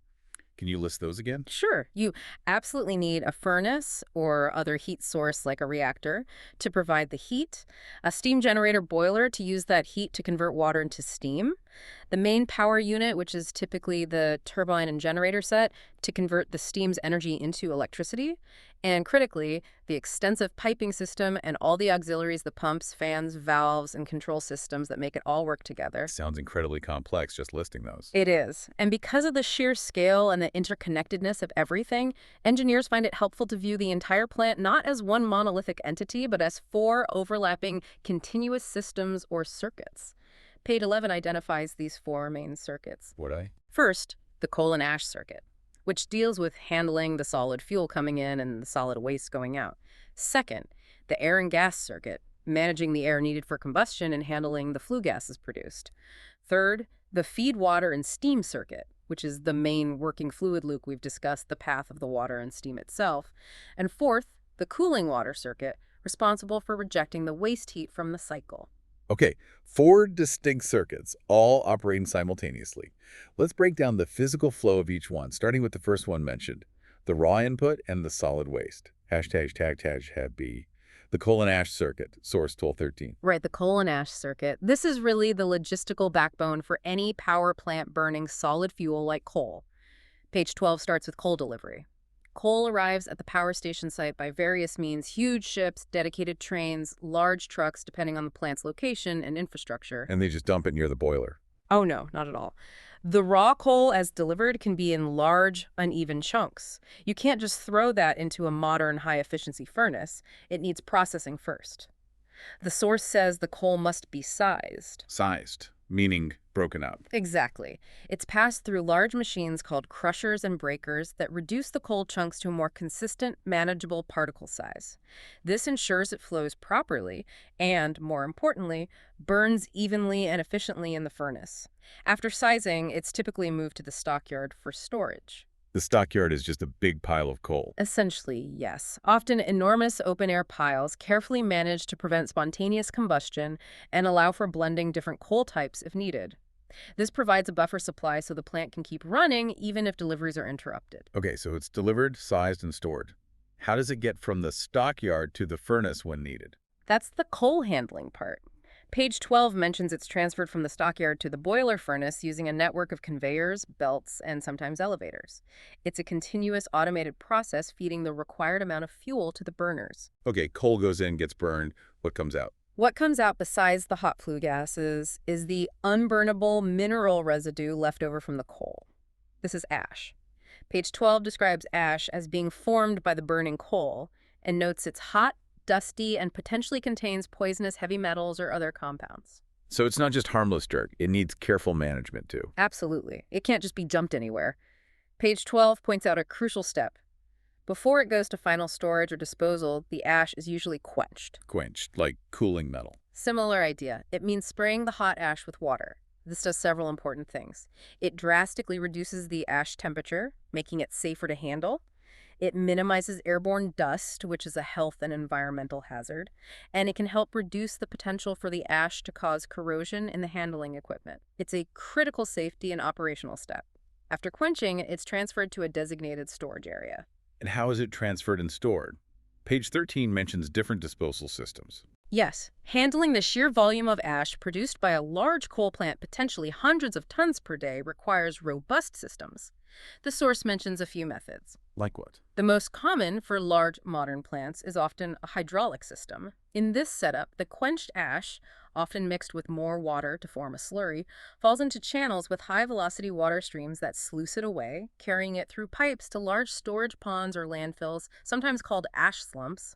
S1: Can you list those again?
S2: Sure, you absolutely need a furnace or other heat source like a reactor to provide the heat, a steam generator boiler to use that heat to convert water into steam, the main power unit, which is typically the turbine and generator set, to convert the steam's energy into electricity, and critically, the extensive piping system and all the auxiliaries, the pumps, fans, valves, and control systems that make it all work together.
S1: Sounds incredibly complex just listing those.
S2: It is. And because of the sheer scale and the interconnectedness of everything, engineers find it helpful to view the entire plant not as one monolithic entity, but as 4 overlapping continuous systems or circuits. Page 11 identifies these 4 main circuits.
S1: Would I?
S2: First, the coal and ash circuit, which deals with handling the solid fuel coming in and the solid waste going out. Second, the air and gas circuit, managing the air needed for combustion and handling the flue gases produced. Third, the feed water and steam circuit, which is the main working fluid loop we've discussed, the path of the water and steam itself. And fourth, the cooling water circuit, responsible for rejecting the waste heat from the cycle.
S1: Okay, 4 distinct circuits, all operating simultaneously. Let's break down the physical flow of each one, starting with the first one mentioned, the raw input and the solid waste. ###B. The coal and ash circuit, source 1213.
S2: Right, the coal and ash circuit. This is really the logistical backbone for any power plant burning solid fuel like coal. Page 12 starts with coal delivery. Coal arrives at the power station site by various means: huge ships, dedicated trains, large trucks, depending on the plant's location and infrastructure.
S1: And they just dump it near the boiler.
S2: Oh no, not at all. The raw coal as delivered can be in large, uneven chunks. You can't just throw that into a modern high-efficiency furnace. It needs processing first. The source says the coal must be sized.
S1: Sized, meaning broken up.
S2: Exactly. It's passed through large machines called crushers and breakers that reduce the coal chunks to a more consistent, manageable particle size. This ensures it flows properly and, more importantly, burns evenly and efficiently in the furnace. After sizing, it's typically moved to the stockyard for storage.
S1: The stockyard is just a big pile of coal.
S2: Essentially, yes. Often enormous open-air piles carefully managed to prevent spontaneous combustion and allow for blending different coal types if needed. This provides a buffer supply so the plant can keep running even if deliveries are interrupted.
S1: Okay, so it's delivered, sized, and stored. How does it get from the stockyard to the furnace when needed?
S2: That's the coal handling part. Page 12 mentions it's transferred from the stockyard to the boiler furnace using a network of conveyors, belts, and sometimes elevators. It's a continuous automated process feeding the required amount of fuel to the burners.
S1: Okay, coal goes in, gets burned. What comes out?
S2: What comes out besides the hot flue gases is the unburnable mineral residue left over from the coal. This is ash. Page 12 describes ash as being formed by the burning coal and notes it's hot, dusty, and potentially contains poisonous heavy metals or other compounds.
S1: So it's not just harmless dirt. It needs careful management, too.
S2: Absolutely. It can't just be dumped anywhere. Page 12 points out a crucial step. Before it goes to final storage or disposal, the ash is usually quenched.
S1: Quenched, like cooling metal.
S2: Similar idea. It means spraying the hot ash with water. This does several important things. It drastically reduces the ash temperature, making it safer to handle. It minimizes airborne dust, which is a health and environmental hazard, and it can help reduce the potential for the ash to cause corrosion in the handling equipment. It's a critical safety and operational step. After quenching, it's transferred to a designated storage area.
S1: And how is it transferred and stored? Page 13 mentions different disposal systems.
S2: Yes, handling the sheer volume of ash produced by a large coal plant, potentially hundreds of tons per day, requires robust systems. The source mentions a few methods.
S1: Like what?
S2: The most common for large modern plants is often a hydraulic system. In this setup, the quenched ash, often mixed with more water to form a slurry, falls into channels with high-velocity water streams that sluice it away, carrying it through pipes to large storage ponds or landfills, sometimes called ash slumps.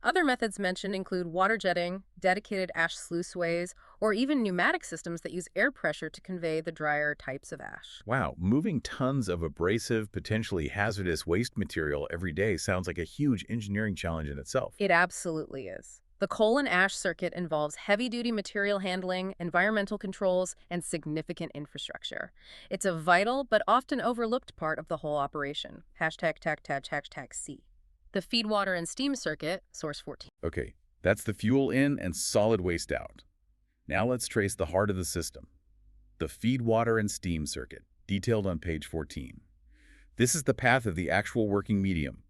S2: Other methods mentioned include water jetting, dedicated ash sluiceways, or even pneumatic systems that use air pressure to convey the drier types of ash.
S1: Wow, moving tons of abrasive, potentially hazardous waste material every day sounds like a huge engineering challenge in itself.
S2: It absolutely is. The coal and ash circuit involves heavy-duty material handling, environmental controls, and significant infrastructure. It's a vital but often overlooked part of the whole operation. #TAC#C. The feed water and steam circuit, source 14.
S1: Okay, that's the fuel in and solid waste out. Now let's trace the heart of the system. The feed water and steam circuit, detailed on page 14. This is the path of the actual working medium.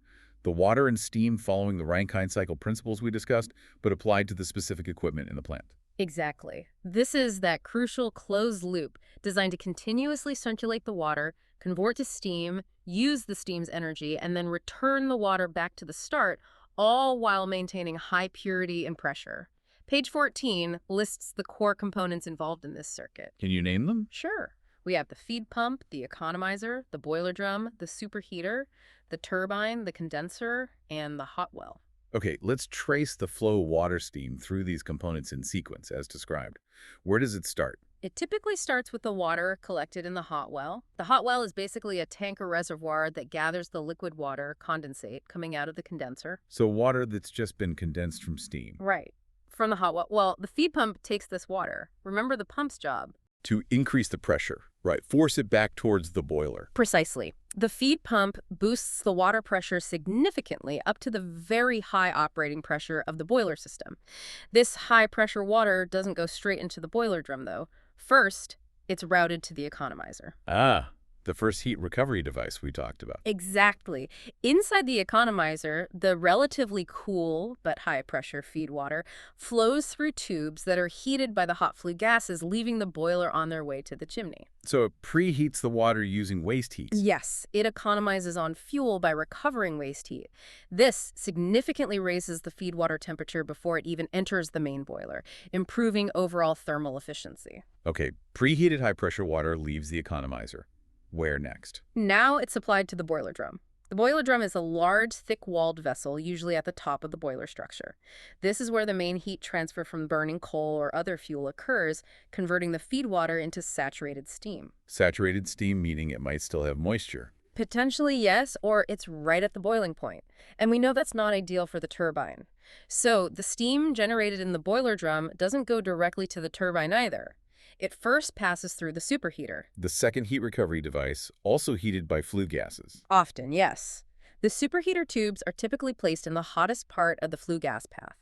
S1: The water and steam following the Rankine cycle principles we discussed, but applied to the specific equipment in the plant.
S2: Exactly. This is that crucial closed loop designed to continuously circulate the water, convert to steam, use the steam's energy, and then return the water back to the start, all while maintaining high purity and pressure. Page 14 lists the core components involved in this circuit.
S1: Can you name them?
S2: Sure. We have the feed pump, the economizer, the boiler drum, the superheater, the turbine, the condenser, and the hot well.
S1: Okay, let's trace the flow of water steam through these components in sequence, as described. Where does it start?
S2: It typically starts with the water collected in the hot well. The hot well is basically a tank or reservoir that gathers the liquid water, condensate, coming out of the condenser.
S1: So water that's just been condensed from steam.
S2: Right. From the hot well. Well, the feed pump takes this water. Remember the pump's job?
S1: To increase the pressure, right? Force it back towards the boiler.
S2: Precisely. The feed pump boosts the water pressure significantly up to the very high operating pressure of the boiler system. This high pressure water doesn't go straight into the boiler drum, though. First, it's routed to the economizer.
S1: Ah, the first heat recovery device we talked about.
S2: Exactly. Inside the economizer, the relatively cool but high-pressure feed water flows through tubes that are heated by the hot flue gases, leaving the boiler on their way to the chimney.
S1: So it preheats the water using waste heat.
S2: Yes, it economizes on fuel by recovering waste heat. This significantly raises the feed water temperature before it even enters the main boiler, improving overall thermal efficiency.
S1: Okay, preheated high-pressure water leaves the economizer. Where next?
S2: Now it's supplied to the boiler drum. The boiler drum is a large, thick-walled vessel, usually at the top of the boiler structure. This is where the main heat transfer from burning coal or other fuel occurs, converting the feed water into saturated steam.
S1: Saturated steam meaning it might still have moisture.
S2: Potentially, yes, or it's right at the boiling point. And we know that's not ideal for the turbine. So the steam generated in the boiler drum doesn't go directly to the turbine either. It first passes through the superheater.
S1: The second heat recovery device, also heated by flue gases.
S2: Often, yes. The superheater tubes are typically placed in the hottest part of the flue gas path.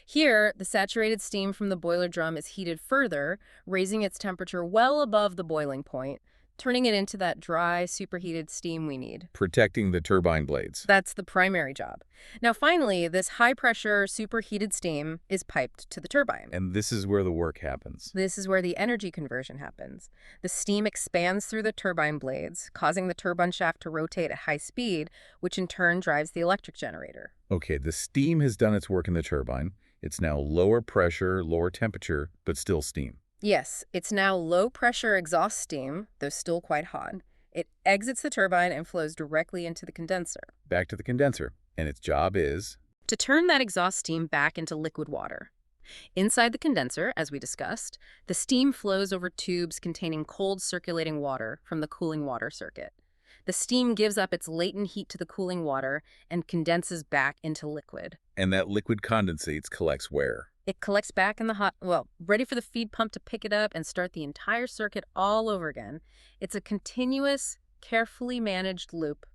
S2: Here, the saturated steam from the boiler drum is heated further, raising its temperature well above the boiling point, turning it into that dry, superheated steam we need.
S1: Protecting the turbine blades.
S2: That's the primary job. Now, finally, this high-pressure, superheated steam is piped to the turbine.
S1: And this is where the work happens.
S2: This is where the energy conversion happens. The steam expands through the turbine blades, causing the turbine shaft to rotate at high speed, which in turn drives the electric generator.
S1: Okay, the steam has done its work in the turbine. It's now lower pressure, lower temperature, but still steam.
S2: Yes, it's now low-pressure exhaust steam, though still quite hot. It exits the turbine and flows directly into the condenser.
S1: Back to the condenser, and its job is
S2: To turn that exhaust steam back into liquid water. Inside the condenser, as we discussed, the steam flows over tubes containing cold circulating water from the cooling water circuit. The steam gives up its latent heat to the cooling water and condenses back into liquid.
S1: and that liquid condensates, collects where?
S2: It collects back in the ready for the feed pump to pick it up and start the entire circuit all over again. It's a continuous, carefully managed loop.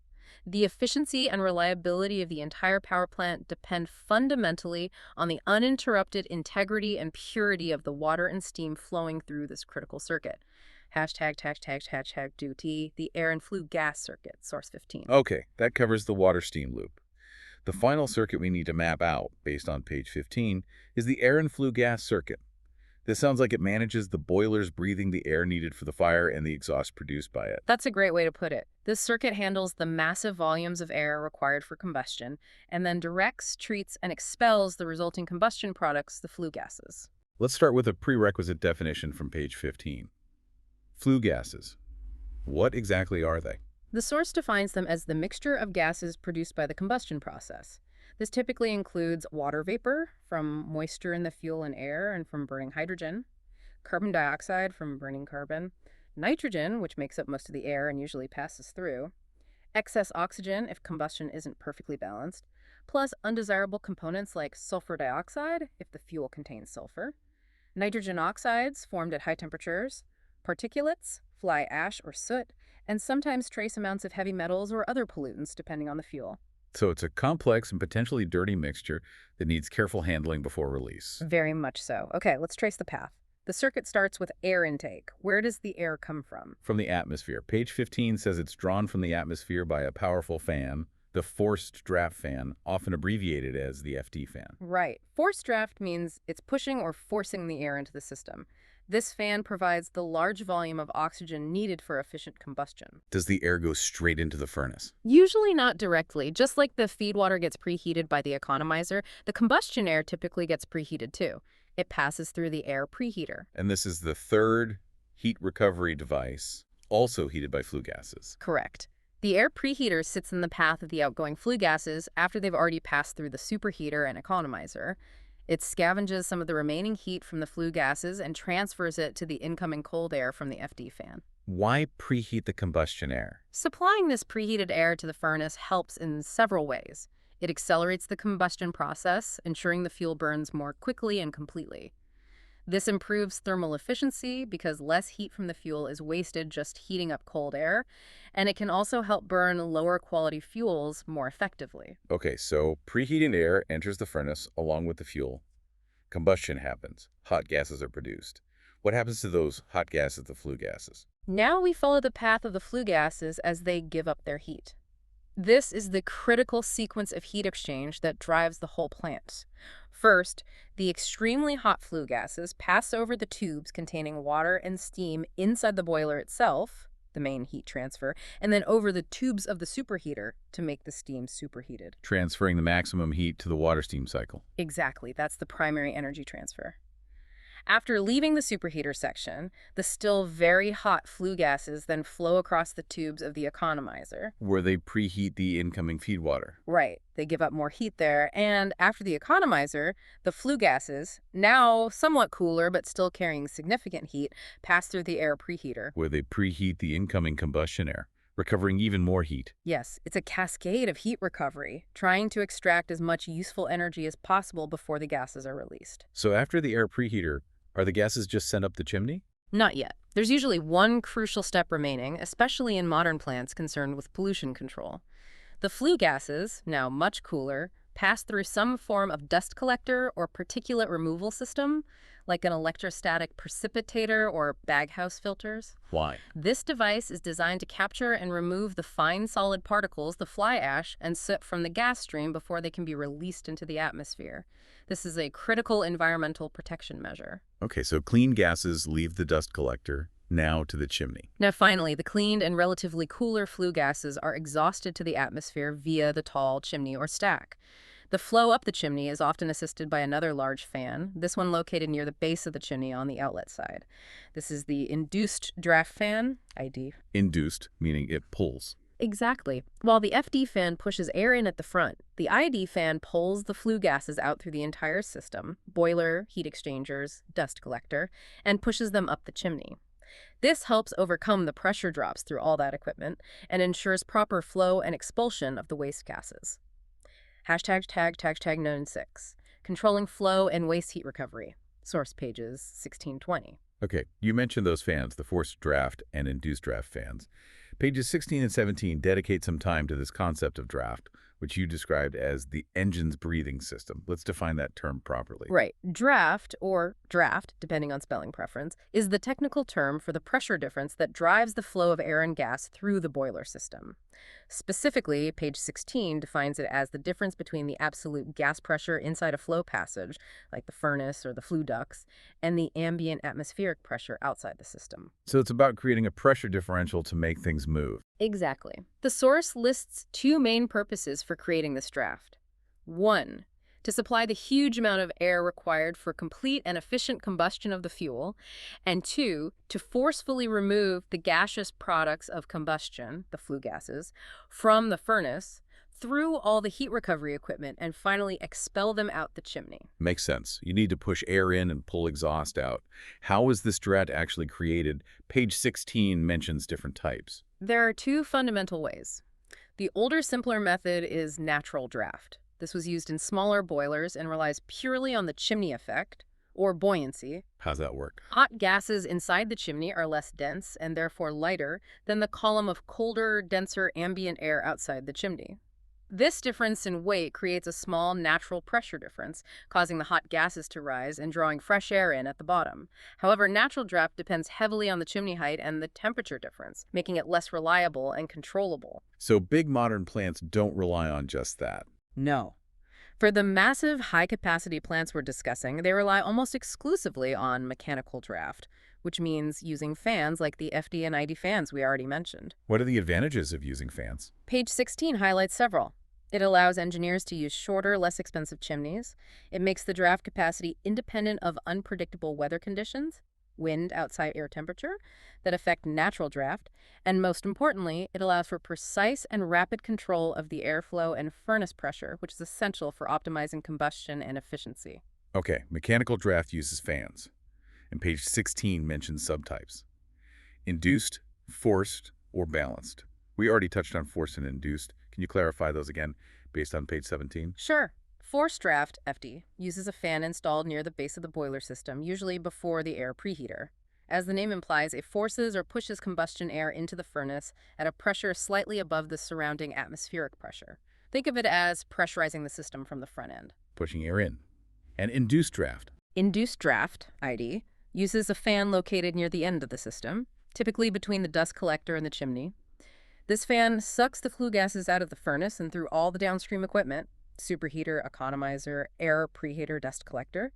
S2: The efficiency and reliability of the entire power plant depend fundamentally on the uninterrupted integrity and purity of the water and steam flowing through this critical circuit. ####duty, the air and flue gas circuit, source 15.
S1: Okay, that covers the water-steam loop. The final circuit we need to map out, based on page 15, is the air and flue gas circuit. This sounds like it manages the boilers breathing the air needed for the fire and the exhaust produced by it.
S2: That's a great way to put it. This circuit handles the massive volumes of air required for combustion and then directs, treats, and expels the resulting combustion products, the flue gases.
S1: Let's start with a prerequisite definition from page 15. Flue gases. What exactly are they?
S2: The source defines them as the mixture of gases produced by the combustion process. This typically includes water vapor from moisture in the fuel and air and from burning hydrogen, carbon dioxide from burning carbon, nitrogen, which makes up most of the air and usually passes through, excess oxygen if combustion isn't perfectly balanced, plus undesirable components like sulfur dioxide if the fuel contains sulfur, nitrogen oxides formed at high temperatures, particulates, fly ash or soot, and sometimes trace amounts of heavy metals or other pollutants depending on the fuel.
S1: So it's a complex and potentially dirty mixture that needs careful handling before release.
S2: Very much so. Okay, let's trace the path. The circuit starts with air intake. Where does the air come from?
S1: From the atmosphere. Page 15 says it's drawn from the atmosphere by a powerful fan, the forced draft fan, often abbreviated as the FD fan.
S2: Right. Forced draft means it's pushing or forcing the air into the system. This fan provides the large volume of oxygen needed for efficient combustion.
S1: Does the air go straight into the furnace?
S2: Usually not directly. Just like the feed water gets preheated by the economizer, the combustion air typically gets preheated too. It passes through the air preheater.
S1: And this is the third heat recovery device, also heated by flue gases.
S2: Correct. The air preheater sits in the path of the outgoing flue gases after they've already passed through the superheater and economizer. It scavenges some of the remaining heat from the flue gases and transfers it to the incoming cold air from the FD fan.
S1: Why preheat the combustion air?
S2: Supplying this preheated air to the furnace helps in several ways. It accelerates the combustion process, ensuring the fuel burns more quickly and completely. This improves thermal efficiency because less heat from the fuel is wasted just heating up cold air, and it can also help burn lower quality fuels more effectively.
S1: Okay, so preheated air enters the furnace along with the fuel. Combustion happens. Hot gases are produced. What happens to those hot gases, the flue gases?
S2: Now we follow the path of the flue gases as they give up their heat. This is the critical sequence of heat exchange that drives the whole plant. First, the extremely hot flue gases pass over the tubes containing water and steam inside the boiler itself, the main heat transfer, and then over the tubes of the superheater to make the steam superheated.
S1: Transferring the maximum heat to the water steam cycle.
S2: Exactly, that's the primary energy transfer. After leaving the superheater section, the still very hot flue gases then flow across the tubes of the economizer.
S1: Where they preheat the incoming feed water.
S2: Right, they give up more heat there, and after the economizer, the flue gases, now somewhat cooler but still carrying significant heat, pass through the air preheater.
S1: Where they preheat the incoming combustion air, recovering even more heat.
S2: Yes, it's a cascade of heat recovery, trying to extract as much useful energy as possible before the gases are released.
S1: So after the air preheater, Are the gases just sent up the chimney?
S2: Not yet. There's usually one crucial step remaining, especially in modern plants concerned with pollution control. The flue gases, now much cooler, pass through some form of dust collector or particulate removal system, like an electrostatic precipitator or baghouse filters.
S1: Why?
S2: This device is designed to capture and remove the fine solid particles, the fly ash, and soot from the gas stream before they can be released into the atmosphere. This is a critical environmental protection measure.
S1: Okay, so clean gases leave the dust collector, now to the chimney.
S2: Now, finally, the cleaned and relatively cooler flue gases are exhausted to the atmosphere via the tall chimney or stack. The flow up the chimney is often assisted by another large fan, this one located near the base of the chimney on the outlet side. This is the induced draft fan, ID.
S1: Induced, meaning it pulls.
S2: Exactly. While the FD fan pushes air in at the front, the ID fan pulls the flue gases out through the entire system, boiler, heat exchangers, dust collector, and pushes them up the chimney. This helps overcome the pressure drops through all that equipment and ensures proper flow and expulsion of the waste gases. Hashtag known 6. Controlling flow and waste heat recovery. Source pages 1620.
S1: Okay, you mentioned those fans, the forced draft and induced draft fans. Pages 16 and 17 dedicate some time to this concept of draft, which you described as the engine's breathing system. Let's define that term properly.
S2: Right. Draft, or draft, depending on spelling preference, is the technical term for the pressure difference that drives the flow of air and gas through the boiler system. Specifically, page 16 defines it as the difference between the absolute gas pressure inside a flow passage, like the furnace or the flue ducts, and the ambient atmospheric pressure outside the system.
S1: So it's about creating a pressure differential to make things move.
S2: Exactly. The source lists two main purposes for creating this draft. 1, to supply the huge amount of air required for complete and efficient combustion of the fuel, and 2, to forcefully remove the gaseous products of combustion, the flue gases, from the furnace through all the heat recovery equipment and finally expel them out the chimney.
S1: Makes sense. You need to push air in and pull exhaust out. How is this draft actually created? Page 16 mentions different types.
S2: There are two fundamental ways. The older, simpler method is natural draft. This was used in smaller boilers and relies purely on the chimney effect, or buoyancy.
S1: How's that work?
S2: Hot gases inside the chimney are less dense and therefore lighter than the column of colder, denser ambient air outside the chimney. This difference in weight creates a small natural pressure difference, causing the hot gases to rise and drawing fresh air in at the bottom. However, natural draft depends heavily on the chimney height and the temperature difference, making it less reliable and controllable.
S1: So big modern plants don't rely on just that.
S2: No. For the massive high-capacity plants we're discussing, they rely almost exclusively on mechanical draft, which means using fans like the FD and ID fans we already mentioned.
S1: What are the advantages of using fans?
S2: Page 16 highlights several. It allows engineers to use shorter, less expensive chimneys. It makes the draft capacity independent of unpredictable weather conditions, wind, outside air temperature, that affect natural draft. And most importantly, it allows for precise and rapid control of the airflow and furnace pressure, which is essential for optimizing combustion and efficiency.
S1: Okay, mechanical draft uses fans. And page 16 mentions subtypes. Induced, forced, or balanced. We already touched on forced and induced. Can you clarify those again based on page 17?
S2: Sure. Forced draft, FD, uses a fan installed near the base of the boiler system, usually before the air preheater. As the name implies, it forces or pushes combustion air into the furnace at a pressure slightly above the surrounding atmospheric pressure. Think of it as pressurizing the system from the front end.
S1: Pushing air in. And induced draft.
S2: Induced draft, ID, uses a fan located near the end of the system, typically between the dust collector and the chimney. This fan sucks the flue gases out of the furnace and through all the downstream equipment, superheater, economizer, air preheater, dust collector,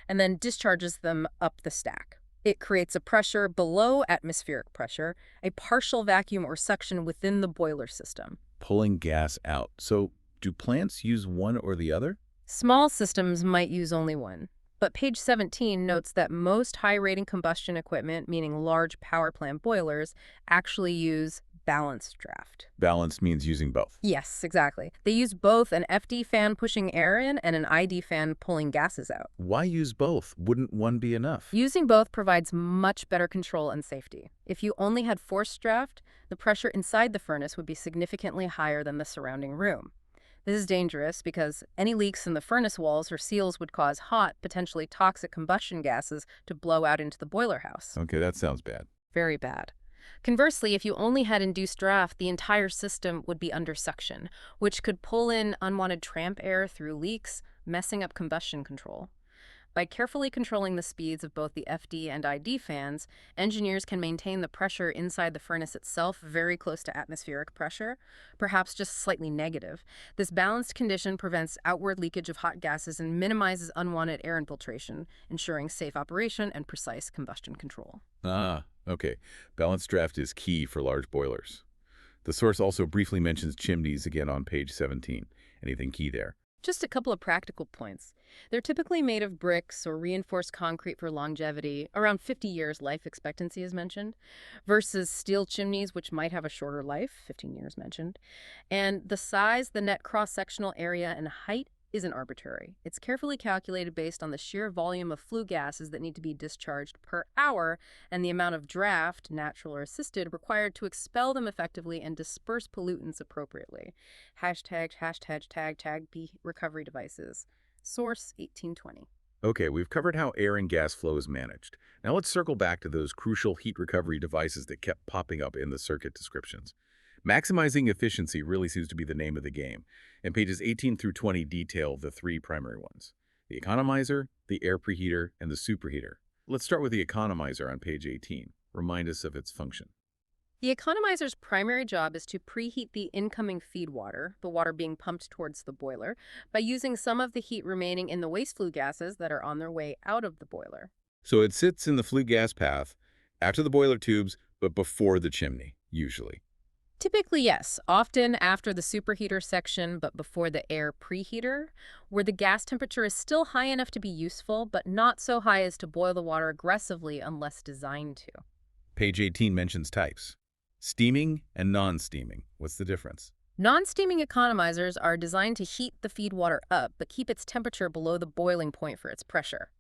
S2: and then discharges them up the stack. It creates a pressure below atmospheric pressure, a partial vacuum or suction within the boiler system.
S1: Pulling gas out. So do plants use one or the other?
S2: Small systems might use only one, but page 17 notes that most high-rating combustion equipment, meaning large power plant boilers, actually use balanced draft.
S1: Balanced means using both.
S2: Yes, exactly. They use both an FD fan pushing air in and an ID fan pulling gases out.
S1: Why use both? Wouldn't one be enough?
S2: Using both provides much better control and safety. If you only had forced draft, the pressure inside the furnace would be significantly higher than the surrounding room. This is dangerous because any leaks in the furnace walls or seals would cause hot, potentially toxic combustion gases to blow out into the boiler house.
S1: Okay, that sounds bad.
S2: Very bad. Conversely, if you only had induced draft, the entire system would be under suction, which could pull in unwanted tramp air through leaks, messing up combustion control. By carefully controlling the speeds of both the FD and ID fans, engineers can maintain the pressure inside the furnace itself very close to atmospheric pressure, perhaps just slightly negative. This balanced condition prevents outward leakage of hot gases and minimizes unwanted air infiltration, ensuring safe operation and precise combustion control.
S1: Ah, okay. Balanced draft is key for large boilers. The source also briefly mentions chimneys again on page 17. Anything key there?
S2: Just a couple of practical points. They're typically made of bricks or reinforced concrete for longevity, around 50 years life expectancy is mentioned, versus steel chimneys, which might have a shorter life, 15 years mentioned. And the size, the net cross-sectional area, and height isn't arbitrary. It's carefully calculated based on the sheer volume of flue gases that need to be discharged per hour and the amount of draft, natural or assisted, required to expel them effectively and disperse pollutants appropriately. Tag B recovery devices. Source 1820.
S1: Okay, we've covered how air and gas flow is managed. Now let's circle back to those crucial heat recovery devices that kept popping up in the circuit descriptions. Maximizing efficiency really seems to be the name of the game, and pages 18 through 20 detail the three primary ones: the economizer, the air preheater, and the superheater. Let's start with the economizer on page 18. Remind us of its function.
S2: The economizer's primary job is to preheat the incoming feed water, the water being pumped towards the boiler, by using some of the heat remaining in the waste flue gases that are on their way out of the boiler.
S1: So it sits in the flue gas path, after the boiler tubes, but before the chimney, usually.
S2: Typically, yes, often after the superheater section, but before the air preheater, where the gas temperature is still high enough to be useful, but not so high as to boil the water aggressively unless designed to.
S1: Page 18 mentions types: steaming and non-steaming. What's the difference?
S2: Non-steaming economizers are designed to heat the feed water up, but keep its temperature below the boiling point for its pressure.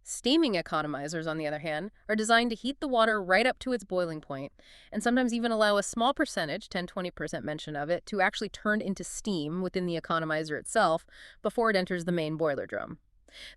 S2: Steaming economizers, on the other hand, are designed to heat the water right up to its boiling point, and sometimes even allow a small percentage, 10–20% mention of it, to actually turn into steam within the economizer itself before it enters the main boiler drum.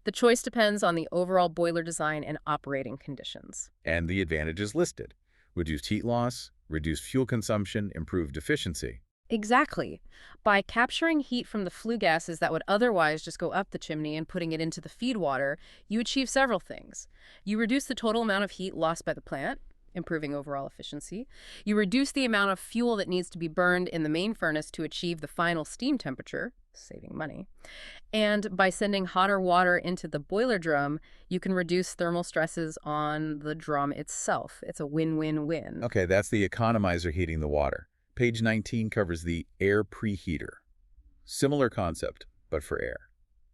S2: The choice depends on the overall boiler design and operating conditions.
S1: And the advantages listed: reduced heat loss, reduced fuel consumption, improved efficiency.
S2: Exactly. By capturing heat from the flue gases that would otherwise just go up the chimney and putting it into the feed water, you achieve several things. You reduce the total amount of heat lost by the plant, improving overall efficiency. You reduce the amount of fuel that needs to be burned in the main furnace to achieve the final steam temperature, saving money. And by sending hotter water into the boiler drum, you can reduce thermal stresses on the drum itself. It's a win-win-win.
S1: Okay, that's the economizer heating the water. Page 19 covers the air preheater. Similar concept, but for air.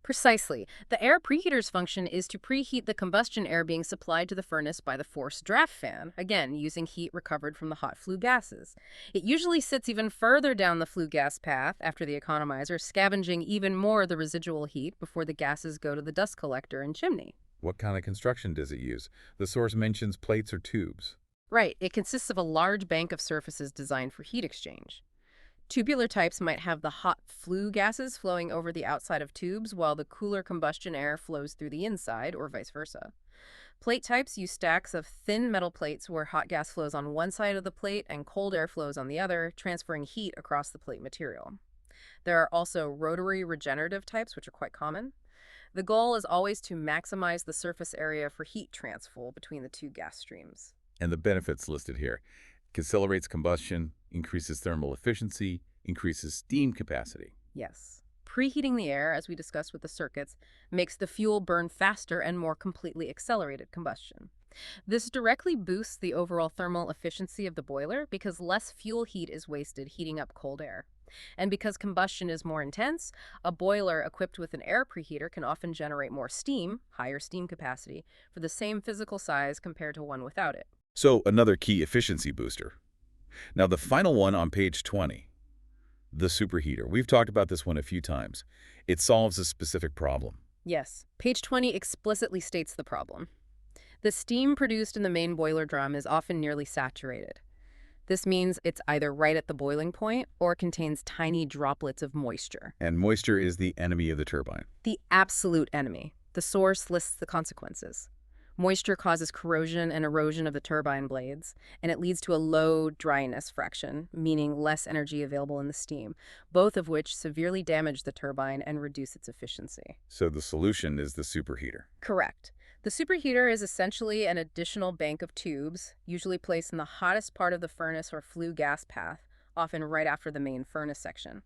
S2: Precisely. The air preheater's function is to preheat the combustion air being supplied to the furnace by the forced draft fan, again, using heat recovered from the hot flue gases. It usually sits even further down the flue gas path after the economizer, scavenging even more of the residual heat before the gases go to the dust collector and chimney.
S1: What kind of construction does it use? The source mentions plates or tubes.
S2: Right, it consists of a large bank of surfaces designed for heat exchange. Tubular types might have the hot flue gases flowing over the outside of tubes while the cooler combustion air flows through the inside, or vice versa. Plate types use stacks of thin metal plates where hot gas flows on one side of the plate and cold air flows on the other, transferring heat across the plate material. There are also rotary regenerative types, which are quite common. The goal is always to maximize the surface area for heat transfer between the two gas streams.
S1: And the benefits listed here: accelerates combustion, increases thermal efficiency, increases steam capacity.
S2: Yes. Preheating the air, as we discussed with the circuits, makes the fuel burn faster and more completely accelerated combustion. This directly boosts the overall thermal efficiency of the boiler because less fuel heat is wasted heating up cold air. And because combustion is more intense, a boiler equipped with an air preheater can often generate more steam, higher steam capacity, for the same physical size compared to one without it.
S1: So another key efficiency booster. Now the final one on page 20, the superheater. We've talked about this one a few times. It solves a specific problem.
S2: Yes, page 20 explicitly states the problem. The steam produced in the main boiler drum is often nearly saturated. This means it's either right at the boiling point or contains tiny droplets of moisture.
S1: And moisture is the enemy of the turbine.
S2: The absolute enemy. The source lists the consequences. Moisture causes corrosion and erosion of the turbine blades, and it leads to a low dryness fraction, meaning less energy available in the steam, both of which severely damage the turbine and reduce its efficiency.
S1: So the solution is the superheater.
S2: Correct. The superheater is essentially an additional bank of tubes, usually placed in the hottest part of the furnace or flue gas path, often right after the main furnace section.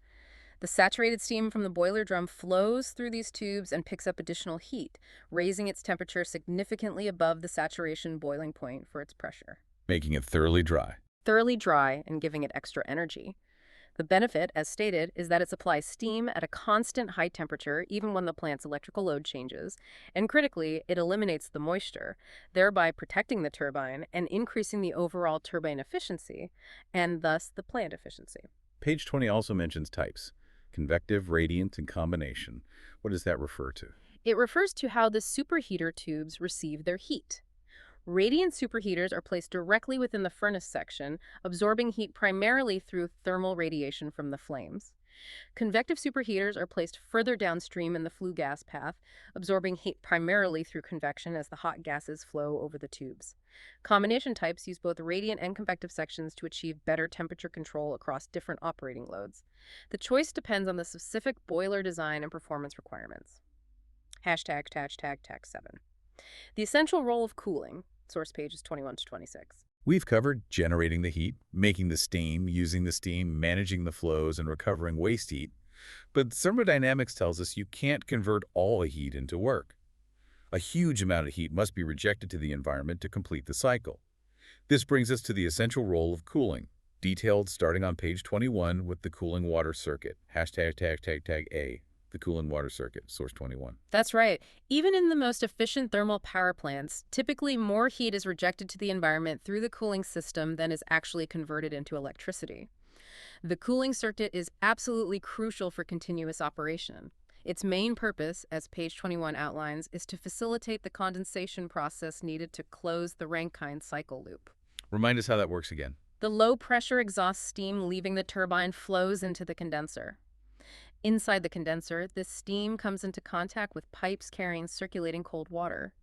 S2: The saturated steam from the boiler drum flows through these tubes and picks up additional heat, raising its temperature significantly above the saturation boiling point for its pressure.
S1: Making it thoroughly dry.
S2: Thoroughly dry and giving it extra energy. The benefit, as stated, is that it supplies steam at a constant high temperature even when the plant's electrical load changes, and critically, it eliminates the moisture, thereby protecting the turbine and increasing the overall turbine efficiency, and thus the plant efficiency.
S1: Page 20 also mentions types: convective, radiant, and combination. What does that refer to?
S2: It refers to how the superheater tubes receive their heat. Radiant superheaters are placed directly within the furnace section, absorbing heat primarily through thermal radiation from the flames. Convective superheaters are placed further downstream in the flue gas path, absorbing heat primarily through convection as the hot gases flow over the tubes. Combination types use both radiant and convective sections to achieve better temperature control across different operating loads. The choice depends on the specific boiler design and performance requirements. Hashtag tag 7. The essential role of cooling. Source pages 21 to 26.
S1: We've covered generating the heat, making the steam, using the steam, managing the flows, and recovering waste heat. But thermodynamics tells us you can't convert all the heat into work. A huge amount of heat must be rejected to the environment to complete the cycle. This brings us to the essential role of cooling, detailed starting on page 21 with the cooling water circuit. Hashtag tag A. The cooling water circuit, source 21.
S2: That's right. Even in the most efficient thermal power plants, typically more heat is rejected to the environment through the cooling system than is actually converted into electricity. The cooling circuit is absolutely crucial for continuous operation. Its main purpose, as page 21 outlines, is to facilitate the condensation process needed to close the Rankine cycle loop.
S1: Remind us how that works again.
S2: The low-pressure exhaust steam leaving the turbine flows into the condenser. Inside the condenser, this steam comes into contact with pipes carrying circulating cold water.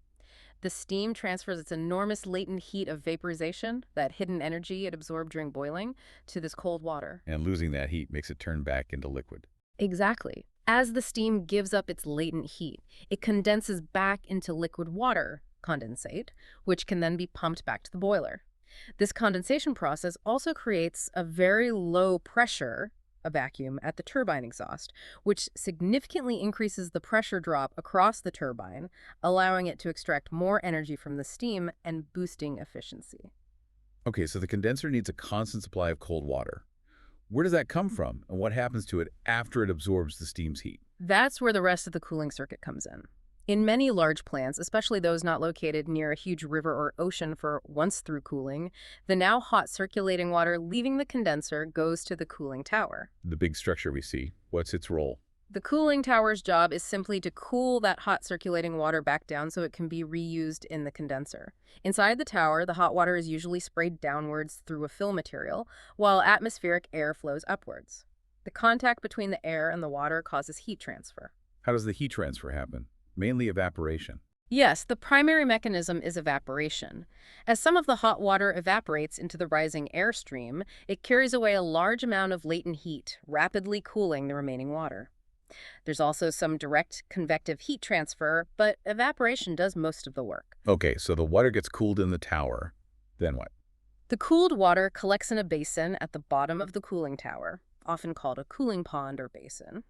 S2: The steam transfers its enormous latent heat of vaporization, that hidden energy it absorbed during boiling, to this cold water.
S1: And losing that heat makes it turn back into liquid.
S2: Exactly. As the steam gives up its latent heat, it condenses back into liquid water, condensate, which can then be pumped back to the boiler. This condensation process also creates a very low pressure, a vacuum, at the turbine exhaust, which significantly increases the pressure drop across the turbine, allowing it to extract more energy from the steam and boosting efficiency.
S1: Okay, so the condenser needs a constant supply of cold water. Where does that come from, and what happens to it after it absorbs the steam's heat?
S2: That's where the rest of the cooling circuit comes in. In many large plants, especially those not located near a huge river or ocean for once-through cooling, the now hot circulating water leaving the condenser goes to the cooling tower.
S1: The big structure we see, what's its role?
S2: The cooling tower's job is simply to cool that hot circulating water back down so it can be reused in the condenser. Inside the tower, the hot water is usually sprayed downwards through a fill material, while atmospheric air flows upwards. The contact between the air and the water causes heat transfer.
S1: How does the heat transfer happen? Mainly evaporation.
S2: Yes, the primary mechanism is evaporation. As some of the hot water evaporates into the rising airstream, it carries away a large amount of latent heat, rapidly cooling the remaining water. There's also some direct convective heat transfer, but evaporation does most of the work.
S1: Okay, so the water gets cooled in the tower. Then what?
S2: The cooled water collects in a basin at the bottom of the cooling tower, often called a cooling pond or basin.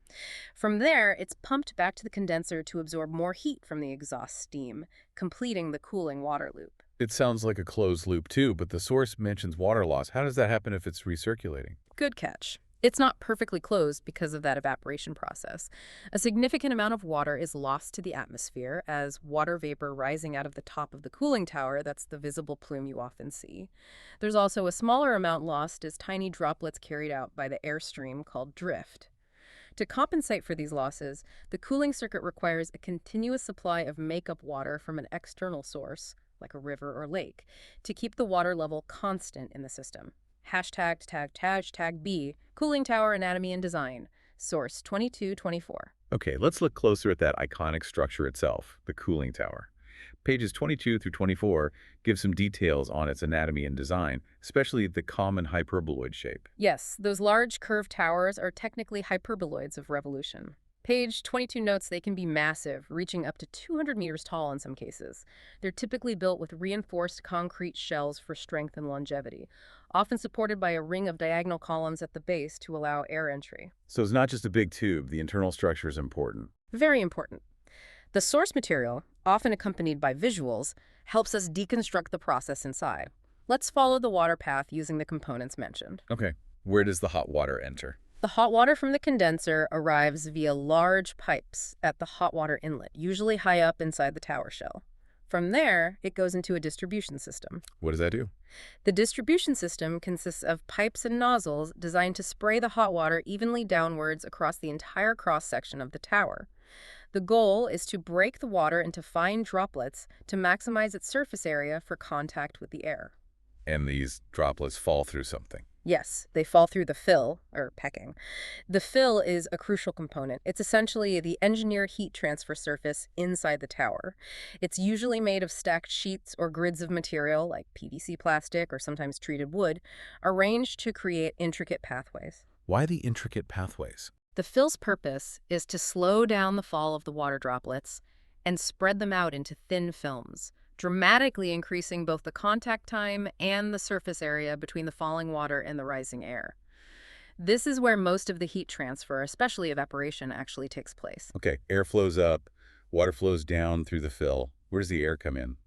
S2: From there, it's pumped back to the condenser to absorb more heat from the exhaust steam, completing the cooling water loop.
S1: It sounds like a closed loop too, but the source mentions water loss. How does that happen if it's recirculating?
S2: Good catch. It's not perfectly closed because of that evaporation process. A significant amount of water is lost to the atmosphere as water vapor rising out of the top of the cooling tower. That's the visible plume you often see. There's also a smaller amount lost as tiny droplets carried out by the airstream called drift. To compensate for these losses, the cooling circuit requires a continuous supply of makeup water from an external source, like a river or lake, to keep the water level constant in the system. #B, Cooling Tower Anatomy and Design. Source 2224.
S1: Okay, let's look closer at that iconic structure itself, the cooling tower. Pages 22 through 24 give some details on its anatomy and design, especially the common hyperboloid shape.
S2: Yes, those large curved towers are technically hyperboloids of revolution. Page 22 notes they can be massive, reaching up to 200 meters tall in some cases. They're typically built with reinforced concrete shells for strength and longevity, often supported by a ring of diagonal columns at the base to allow air entry.
S1: So it's not just a big tube, the internal structure is important.
S2: Very important. The source material, often accompanied by visuals, helps us deconstruct the process inside. Let's follow the water path using the components mentioned.
S1: Okay, where does the hot water enter?
S2: The hot water from the condenser arrives via large pipes at the hot water inlet, usually high up inside the tower shell. From there, it goes into a distribution system.
S1: What does that do?
S2: The distribution system consists of pipes and nozzles designed to spray the hot water evenly downwards across the entire cross-section of the tower. The goal is to break the water into fine droplets to maximize its surface area for contact with the air.
S1: And these droplets fall through something.
S2: Yes, they fall through the fill, or pecking. The fill is a crucial component. It's essentially the engineered heat transfer surface inside the tower. It's usually made of stacked sheets or grids of material, like PVC plastic or sometimes treated wood, arranged to create intricate pathways.
S1: Why the intricate pathways?
S2: The fill's purpose is to slow down the fall of the water droplets and spread them out into thin films, dramatically increasing both the contact time and the surface area between the falling water and the rising air. This is where most of the heat transfer, especially evaporation, actually takes place.
S1: Okay, air flows up, water flows down through the fill. Where does the air come in?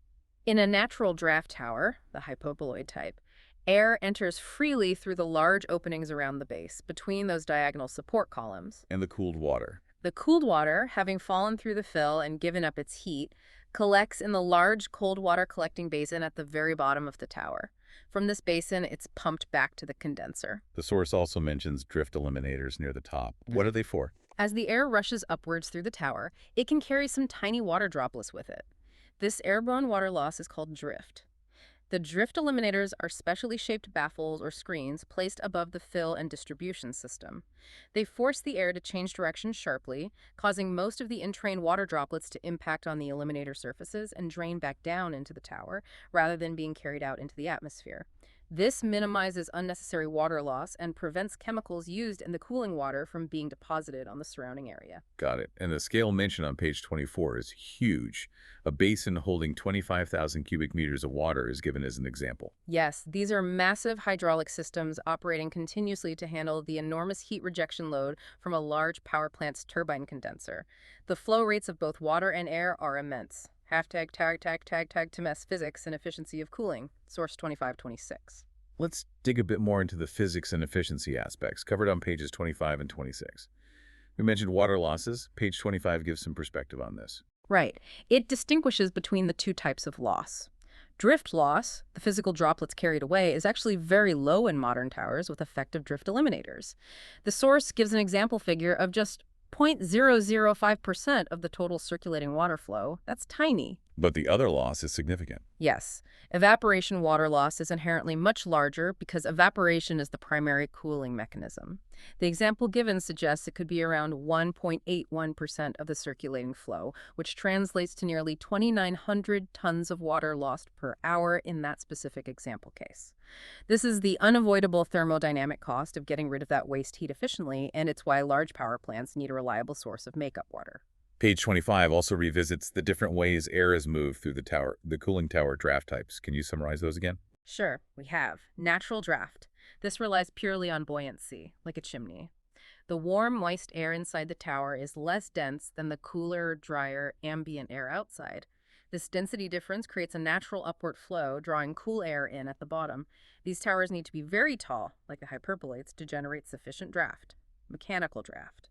S2: In a natural draft tower, the hypoboloid type, air enters freely through the large openings around the base, between those diagonal support columns.
S1: And the cooled water.
S2: The cooled water, having fallen through the fill and given up its heat, collects in the large cold water collecting basin at the very bottom of the tower. From this basin, it's pumped back to the condenser.
S1: The source also mentions drift eliminators near the top. What are they for?
S2: As the air rushes upwards through the tower, it can carry some tiny water droplets with it. This airborne water loss is called drift. The drift eliminators are specially shaped baffles or screens placed above the fill and distribution system. They force the air to change direction sharply, causing most of the entrained water droplets to impact on the eliminator surfaces and drain back down into the tower, rather than being carried out into the atmosphere. This minimizes unnecessary water loss and prevents chemicals used in the cooling water from being deposited on the surrounding area.
S1: Got it. And the scale mentioned on page 24 is huge. A basin holding 25,000 cubic meters of water is given as an example.
S2: Yes, these are massive hydraulic systems operating continuously to handle the enormous heat rejection load from a large power plant's turbine condenser. The flow rates of both water and air are immense. Hashtag tag to mess physics and efficiency of cooling. Source 2526.
S1: Let's dig a bit more into the physics and efficiency aspects covered on pages 25 and 26. We mentioned water losses. Page 25 gives some perspective on this.
S2: Right. It distinguishes between the two types of loss. Drift loss, the physical droplets carried away, is actually very low in modern towers with effective drift eliminators. The source gives an example figure of just 0.005% of the total circulating water flow. That's tiny.
S1: But the other loss is significant.
S2: Yes, evaporation water loss is inherently much larger because evaporation is the primary cooling mechanism. The example given suggests it could be around 1.81% of the circulating flow, which translates to nearly 2,900 tons of water lost per hour in that specific example case. This is the unavoidable thermodynamic cost of getting rid of that waste heat efficiently, and it's why large power plants need a reliable source of makeup water.
S1: Page 25 also revisits the different ways air is moved through the cooling tower draft types. Can you summarize those again?
S2: Sure, we have. Natural draft. This relies purely on buoyancy, like a chimney. The warm, moist air inside the tower is less dense than the cooler, drier, ambient air outside. This density difference creates a natural upward flow, drawing cool air in at the bottom. These towers need to be very tall, like the hyperboloids, to generate sufficient draft. Mechanical draft.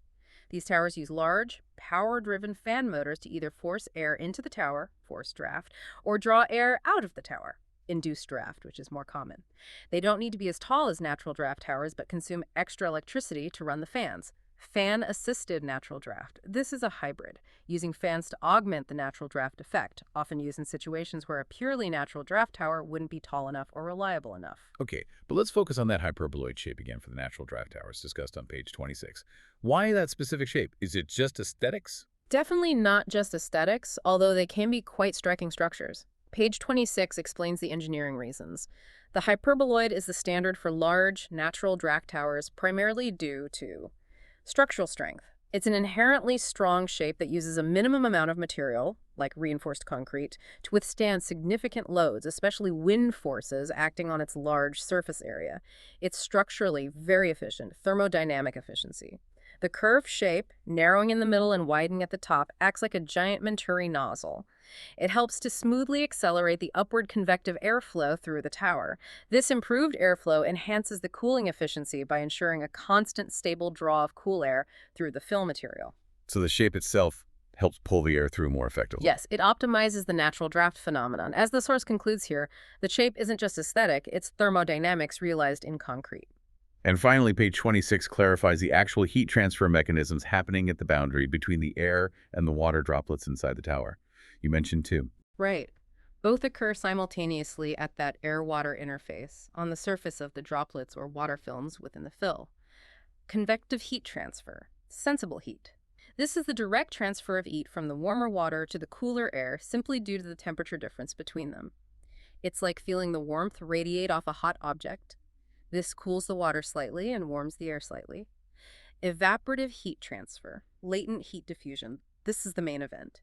S2: These towers use large, power-driven fan motors to either force air into the tower, forced draft, or draw air out of the tower, induced draft, which is more common. They don't need to be as tall as natural draft towers, but consume extra electricity to run the fans. Fan-assisted natural draft. This is a hybrid, using fans to augment the natural draft effect, often used in situations where a purely natural draft tower wouldn't be tall enough or reliable enough.
S1: Okay, but let's focus on that hyperboloid shape again for the natural draft towers discussed on page 26. Why that specific shape? Is it just aesthetics?
S2: Definitely not just aesthetics, although they can be quite striking structures. Page 26 explains the engineering reasons. The hyperboloid is the standard for large, natural draft towers primarily due to structural strength. It's an inherently strong shape that uses a minimum amount of material, like reinforced concrete, to withstand significant loads, especially wind forces acting on its large surface area. It's structurally very efficient, thermodynamic efficiency. The curved shape, narrowing in the middle and widening at the top, acts like a giant Venturi nozzle. It helps to smoothly accelerate the upward convective airflow through the tower. This improved airflow enhances the cooling efficiency by ensuring a constant, stable draw of cool air through the fill material.
S1: So the shape itself helps pull the air through more effectively.
S2: Yes, it optimizes the natural draft phenomenon. As the source concludes here, the shape isn't just aesthetic, it's thermodynamics realized in concrete.
S1: And finally, page 26 clarifies the actual heat transfer mechanisms happening at the boundary between the air and the water droplets inside the tower. You mentioned two.
S2: Right. Both occur simultaneously at that air-water interface on the surface of the droplets or water films within the fill. Convective heat transfer, sensible heat. This is the direct transfer of heat from the warmer water to the cooler air simply due to the temperature difference between them. It's like feeling the warmth radiate off a hot object. This cools the water slightly and warms the air slightly. Evaporative heat transfer, latent heat diffusion. This is the main event.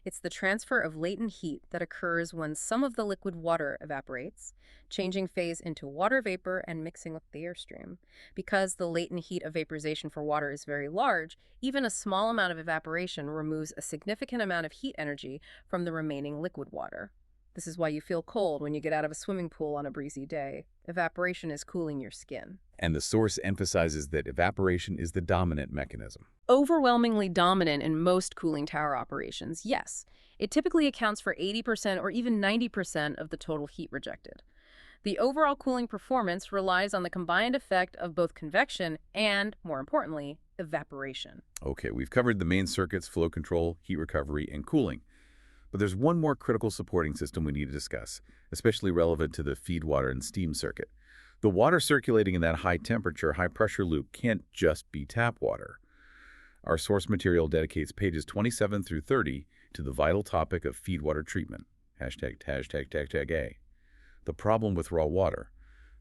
S2: It's the transfer of latent heat that occurs when some of the liquid water evaporates, changing phase into water vapor and mixing with the airstream. Because the latent heat of vaporization for water is very large, even a small amount of evaporation removes a significant amount of heat energy from the remaining liquid water. This is why you feel cold when you get out of a swimming pool on a breezy day. Evaporation is cooling your skin.
S1: And the source emphasizes that evaporation is the dominant mechanism.
S2: Overwhelmingly dominant in most cooling tower operations, yes. It typically accounts for 80% or even 90% of the total heat rejected. The overall cooling performance relies on the combined effect of both convection and, more importantly, evaporation.
S1: Okay, we've covered the main circuits, flow control, heat recovery, and cooling. But there's one more critical supporting system we need to discuss, especially relevant to the feed water and steam circuit. The water circulating in that high-temperature, high-pressure loop can't just be tap water. Our source material dedicates pages 27 through 30 to the vital topic of feed water treatment. ###A. The problem with raw water.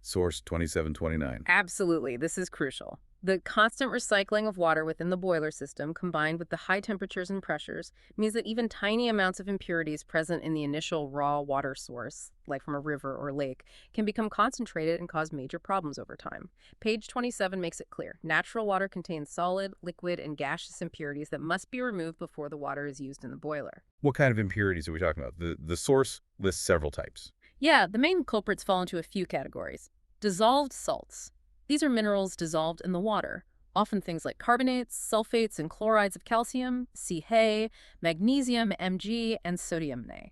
S1: Source 2729.
S2: Absolutely, this is crucial. The constant recycling of water within the boiler system, combined with the high temperatures and pressures, means that even tiny amounts of impurities present in the initial raw water source, like from a river or lake, can become concentrated and cause major problems over time. Page 27 makes it clear. Natural water contains solid, liquid, and gaseous impurities that must be removed before the water is used in the boiler.
S1: What kind of impurities are we talking about? The source lists several types.
S2: Yeah, the main culprits fall into a few categories. Dissolved salts. These are minerals dissolved in the water, often things like carbonates, sulfates, and chlorides of calcium, CH, magnesium, Mg, and sodium Na.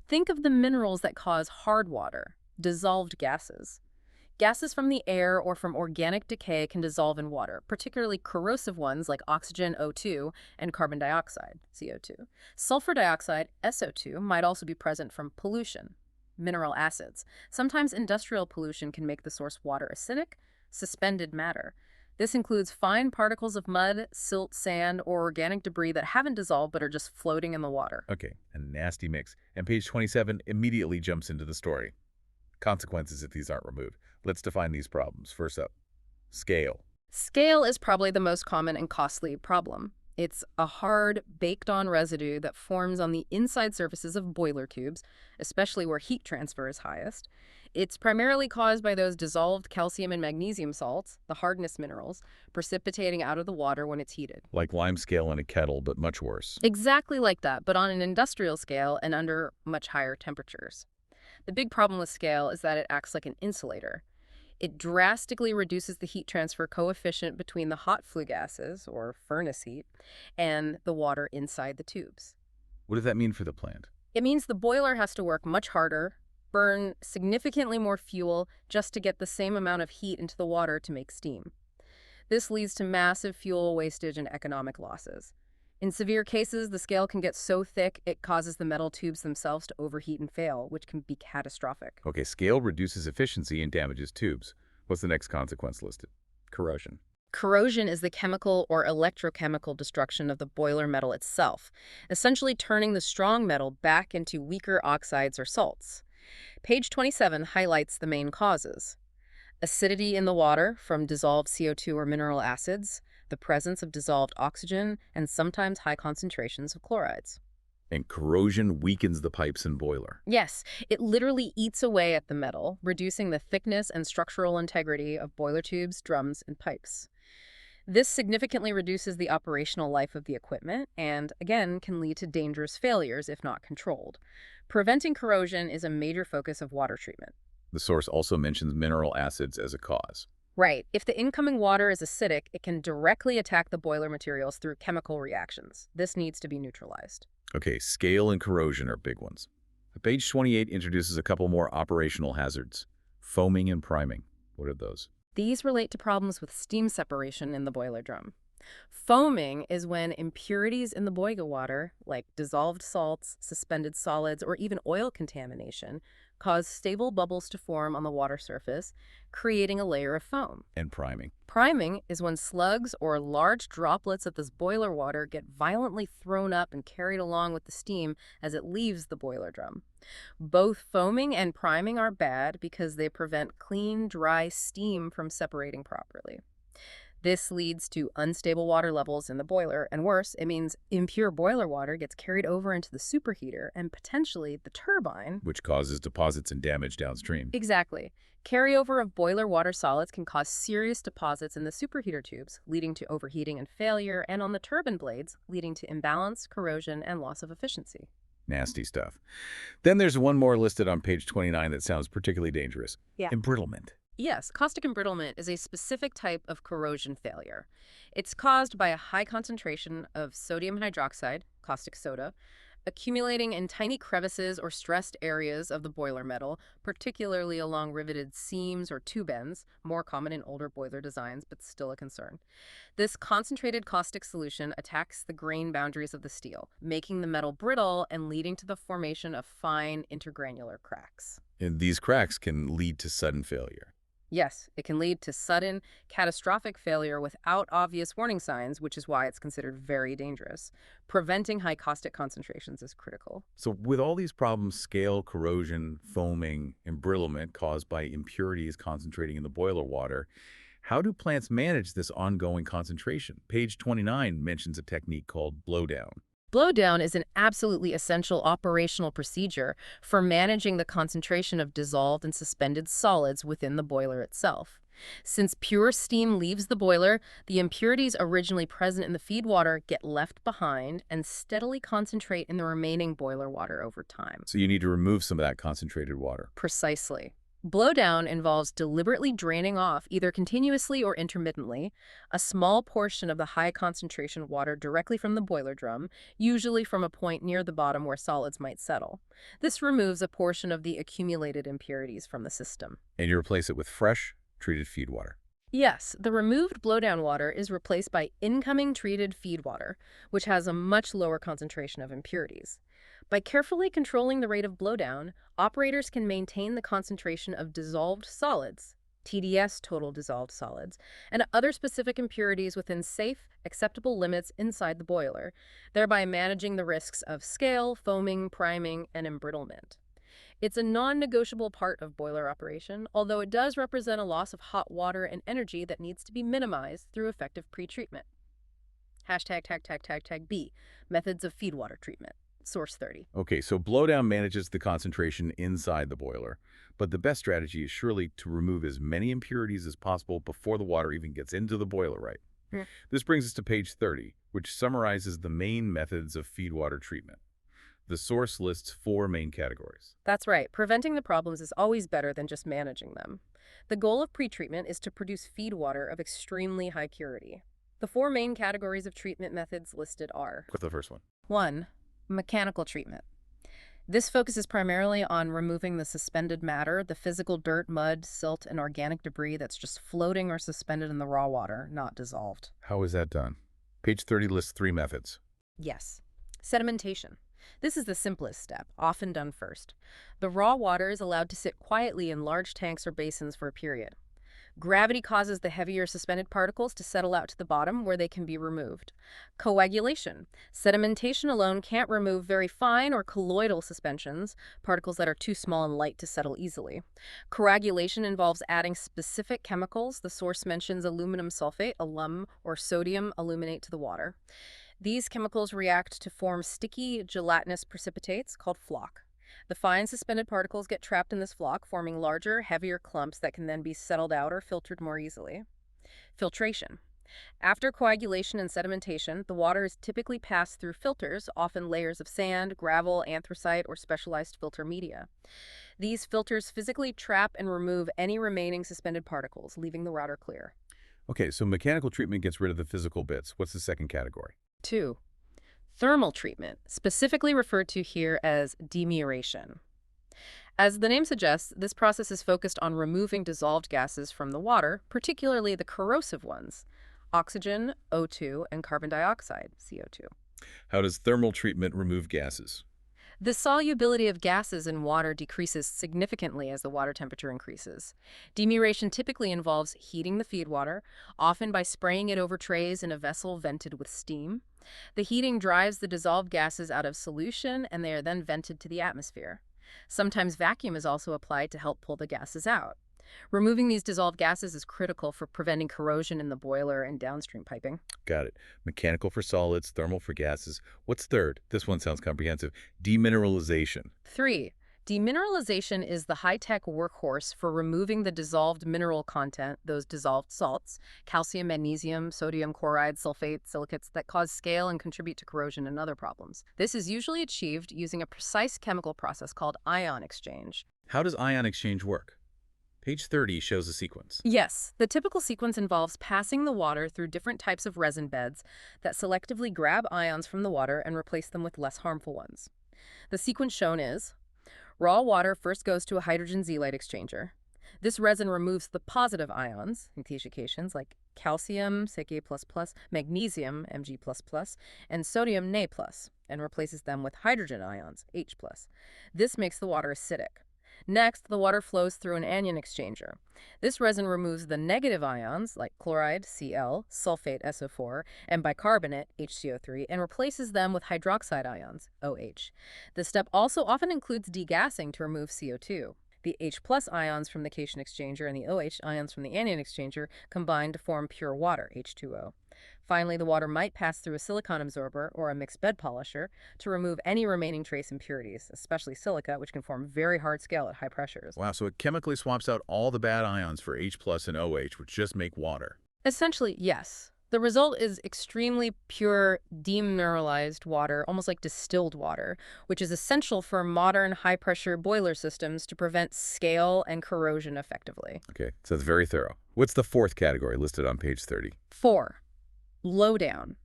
S2: Think of the minerals that cause hard water, dissolved gases. Gases from the air or from organic decay can dissolve in water, particularly corrosive ones like oxygen, O2, and carbon dioxide, CO2. Sulfur dioxide, SO2, might also be present from pollution, mineral acids. Sometimes industrial pollution can make the source water acidic, suspended matter. This includes fine particles of mud, silt, sand, or organic debris that haven't dissolved but are just floating in the water.
S1: Okay, a nasty mix. And page 27 immediately jumps into the story. Consequences if these aren't removed. Let's define these problems. First up, scale.
S2: Scale is probably the most common and costly problem. It's a hard, baked-on residue that forms on the inside surfaces of boiler tubes, especially where heat transfer is highest. It's primarily caused by those dissolved calcium and magnesium salts, the hardness minerals, precipitating out of the water when it's heated.
S1: Like lime scale in a kettle, but much worse.
S2: Exactly like that, but on an industrial scale and under much higher temperatures. The big problem with scale is that it acts like an insulator. It drastically reduces the heat transfer coefficient between the hot flue gases, or furnace heat, and the water inside the tubes.
S1: What does that mean for the plant?
S2: It means the boiler has to work much harder, burn significantly more fuel just to get the same amount of heat into the water to make steam. This leads to massive fuel wastage and economic losses. In severe cases, the scale can get so thick it causes the metal tubes themselves to overheat and fail, which can be catastrophic.
S1: Okay, scale reduces efficiency and damages tubes. What's the next consequence listed? Corrosion.
S2: Corrosion is the chemical or electrochemical destruction of the boiler metal itself, essentially turning the strong metal back into weaker oxides or salts. Page 27 highlights the main causes: acidity in the water from dissolved CO2 or mineral acids, the presence of dissolved oxygen, and sometimes high concentrations of chlorides.
S1: And corrosion weakens the pipes and boiler.
S2: Yes, it literally eats away at the metal, reducing the thickness and structural integrity of boiler tubes, drums, and pipes. This significantly reduces the operational life of the equipment and, again, can lead to dangerous failures if not controlled. Preventing corrosion is a major focus of water treatment.
S1: The source also mentions mineral acids as a cause.
S2: Right. If the incoming water is acidic, it can directly attack the boiler materials through chemical reactions. This needs to be neutralized.
S1: Okay, scale and corrosion are big ones. Page 28 introduces a couple more operational hazards. Foaming and priming. What are those?
S2: These relate to problems with steam separation in the boiler drum. Foaming is when impurities in the boiler water, like dissolved salts, suspended solids, or even oil contamination, cause stable bubbles to form on the water surface, creating a layer of foam.
S1: And priming.
S2: Priming is when slugs or large droplets of this boiler water get violently thrown up and carried along with the steam as it leaves the boiler drum. Both foaming and priming are bad because they prevent clean, dry steam from separating properly. This leads to unstable water levels in the boiler, and worse, it means impure boiler water gets carried over into the superheater and potentially the turbine.
S1: Which causes deposits and damage downstream.
S2: Exactly. Carryover of boiler water solids can cause serious deposits in the superheater tubes, leading to overheating and failure, and on the turbine blades, leading to imbalance, corrosion, and loss of efficiency.
S1: Nasty stuff. Then there's one more listed on page 29 that sounds particularly dangerous.
S2: Yeah.
S1: Embrittlement.
S2: Yes, caustic embrittlement is a specific type of corrosion failure. It's caused by a high concentration of sodium hydroxide, caustic soda, accumulating in tiny crevices or stressed areas of the boiler metal, particularly along riveted seams or tube ends, more common in older boiler designs, but still a concern. This concentrated caustic solution attacks the grain boundaries of the steel, making the metal brittle and leading to the formation of fine intergranular cracks.
S1: And these cracks can lead to sudden failure.
S2: Yes, it can lead to sudden, catastrophic failure without obvious warning signs, which is why it's considered very dangerous. Preventing high caustic concentrations is critical.
S1: So with all these problems, scale, corrosion, foaming, embrittlement caused by impurities concentrating in the boiler water, how do plants manage this ongoing concentration? Page 29 mentions a technique called blowdown.
S2: Blowdown is an absolutely essential operational procedure for managing the concentration of dissolved and suspended solids within the boiler itself. Since pure steam leaves the boiler, the impurities originally present in the feed water get left behind and steadily concentrate in the remaining boiler water over time.
S1: So you need to remove some of that concentrated water.
S2: Precisely. Blowdown involves deliberately draining off, either continuously or intermittently, a small portion of the high concentration water directly from the boiler drum, usually from a point near the bottom where solids might settle. This removes a portion of the accumulated impurities from the system.
S1: And you replace it with fresh, treated feed water.
S2: Yes, the removed blowdown water is replaced by incoming treated feed water, which has a much lower concentration of impurities. By carefully controlling the rate of blowdown, operators can maintain the concentration of dissolved solids, TDS, total dissolved solids, and other specific impurities within safe, acceptable limits inside the boiler, thereby managing the risks of scale, foaming, priming, and embrittlement. It's a non-negotiable part of boiler operation, although it does represent a loss of hot water and energy that needs to be minimized through effective pretreatment. #B, methods of feed water treatment. Source 30.
S1: Okay, so blowdown manages the concentration inside the boiler, but the best strategy is surely to remove as many impurities as possible before the water even gets into the boiler, right?
S2: Yeah.
S1: This brings us to page 30, which summarizes the main methods of feed water treatment. The source lists 4 main categories.
S2: That's right. Preventing the problems is always better than just managing them. The goal of pretreatment is to produce feed water of extremely high purity. The 4 main categories of treatment methods listed are:
S1: What's the first one?
S2: 1. Mechanical treatment. This focuses primarily on removing the suspended matter, the physical dirt, mud, silt, and organic debris that's just floating or suspended in the raw water, not dissolved.
S1: How is that done? Page 30 lists 3 methods.
S2: Yes. Sedimentation. This is the simplest step, often done first. The raw water is allowed to sit quietly in large tanks or basins for a period. Gravity causes the heavier suspended particles to settle out to the bottom where they can be removed. Coagulation. Sedimentation alone can't remove very fine or colloidal suspensions, particles that are too small and light to settle easily. Coagulation involves adding specific chemicals. The source mentions aluminum sulfate, alum, or sodium aluminate to the water. These chemicals react to form sticky, gelatinous precipitates called floc. The fine suspended particles get trapped in this floc, forming larger, heavier clumps that can then be settled out or filtered more easily. Filtration. After coagulation and sedimentation, the water is typically passed through filters, often layers of sand, gravel, anthracite, or specialized filter media. These filters physically trap and remove any remaining suspended particles, leaving the water clear.
S1: Okay, so mechanical treatment gets rid of the physical bits. What's the second category?
S2: 2. Thermal treatment, specifically referred to here as demiuration. As the name suggests, this process is focused on removing dissolved gases from the water, particularly the corrosive ones, oxygen, O2, and carbon dioxide, CO2.
S1: How does thermal treatment remove gases?
S2: The solubility of gases in water decreases significantly as the water temperature increases. Demiuration typically involves heating the feed water, often by spraying it over trays in a vessel vented with steam. The heating drives the dissolved gases out of solution, and they are then vented to the atmosphere. Sometimes vacuum is also applied to help pull the gases out. Removing these dissolved gases is critical for preventing corrosion in the boiler and downstream piping.
S1: Got it. Mechanical for solids, thermal for gases. What's third? This one sounds comprehensive. Demineralization.
S2: 3. Demineralization is the high-tech workhorse for removing the dissolved mineral content, those dissolved salts, calcium, magnesium, sodium chloride, sulfate, silicates that cause scale and contribute to corrosion and other problems. This is usually achieved using a precise chemical process called ion exchange.
S1: How does ion exchange work? Page 30 shows a sequence.
S2: Yes, the typical sequence involves passing the water through different types of resin beds that selectively grab ions from the water and replace them with less harmful ones. The sequence shown is: raw water first goes to a hydrogen Z-light exchanger. This resin removes the positive ions, cation like calcium, Ca++, magnesium, Mg++, and sodium, Na+, and replaces them with hydrogen ions, H+. This makes the water acidic. Next, the water flows through an anion exchanger. This resin removes the negative ions, like chloride, Cl, sulfate, SO4, and bicarbonate, HCO3, and replaces them with hydroxide ions, OH. This step also often includes degassing to remove CO2. The H+ ions from the cation exchanger and the OH ions from the anion exchanger combine to form pure water, H2O. Finally, the water might pass through a silicon absorber or a mixed bed polisher to remove any remaining trace impurities, especially silica, which can form very hard scale at high pressures.
S1: Wow, so it chemically swaps out all the bad ions for H+ and OH, which just make water.
S2: Essentially, yes. The result is extremely pure, demineralized water, almost like distilled water, which is essential for modern high-pressure boiler systems to prevent scale and corrosion effectively.
S1: Okay, so that's very thorough. What's the fourth category listed on page 30?
S2: 4. Blowdown.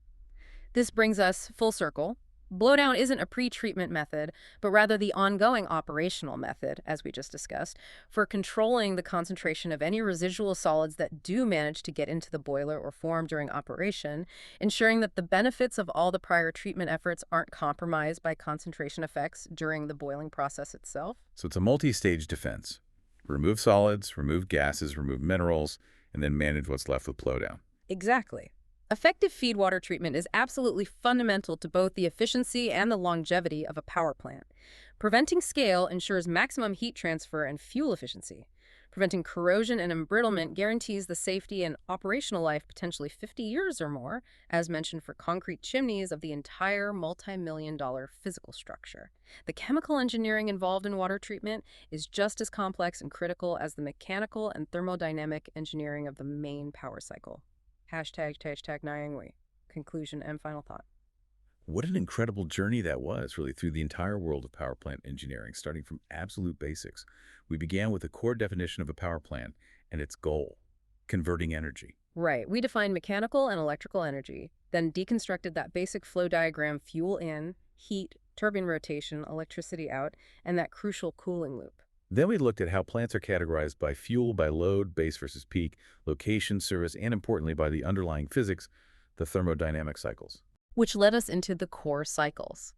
S2: This brings us full circle. Blowdown isn't a pre-treatment method, but rather the ongoing operational method, as we just discussed, for controlling the concentration of any residual solids that do manage to get into the boiler or form during operation, ensuring that the benefits of all the prior treatment efforts aren't compromised by concentration effects during the boiling process itself.
S1: So it's a multi-stage defense. Remove solids, remove gases, remove minerals, and then manage what's left with blowdown.
S2: Exactly. Effective feed water treatment is absolutely fundamental to both the efficiency and the longevity of a power plant. Preventing scale ensures maximum heat transfer and fuel efficiency. Preventing corrosion and embrittlement guarantees the safety and operational life potentially 50 years or more, as mentioned for concrete chimneys of the entire multi-million-dollar physical structure. The chemical engineering involved in water treatment is just as complex and critical as the mechanical and thermodynamic engineering of the main power cycle. Hashtag Nyangui. Conclusion and final thought.
S1: What an incredible journey that was, really, through the entire world of power plant engineering, starting from absolute basics. We began with a core definition of a power plant and its goal, converting energy.
S2: Right. We defined mechanical and electrical energy, then deconstructed that basic flow diagram: fuel in, heat, turbine rotation, electricity out, and that crucial cooling loop.
S1: Then we looked at how plants are categorized by fuel, by load, base versus peak, location, service, and importantly by the underlying physics, the thermodynamic cycles.
S2: Which led us into the core cycles.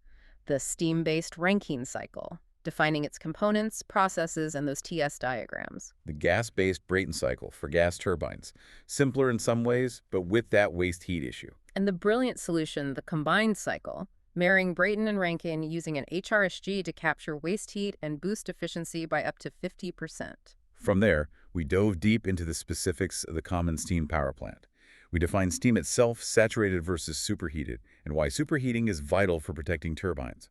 S2: The steam-based Rankine cycle, defining its components, processes, and those TS diagrams.
S1: The gas-based Brayton cycle for gas turbines, simpler in some ways, but with that waste heat issue.
S2: And the brilliant solution, the combined cycle, marrying Brayton and Rankine using an HRSG to capture waste heat and boost efficiency by up to 50%.
S1: From there, we dove deep into the specifics of the common steam power plant. We defined steam itself, saturated versus superheated, and why superheating is vital for protecting turbines.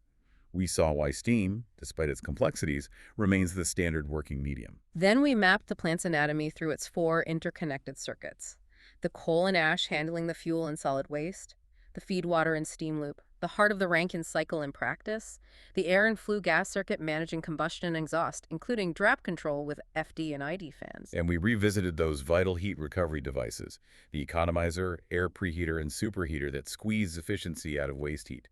S1: We saw why steam, despite its complexities, remains the standard working medium.
S2: Then we mapped the plant's anatomy through its 4 interconnected circuits. The coal and ash handling the fuel and solid waste, the feed water and steam loop, the heart of the Rankine cycle in practice, the air and flue gas circuit managing combustion and exhaust, including draft control with FD and ID fans.
S1: And we revisited those vital heat recovery devices, the economizer, air preheater, and superheater that squeeze efficiency out of waste heat.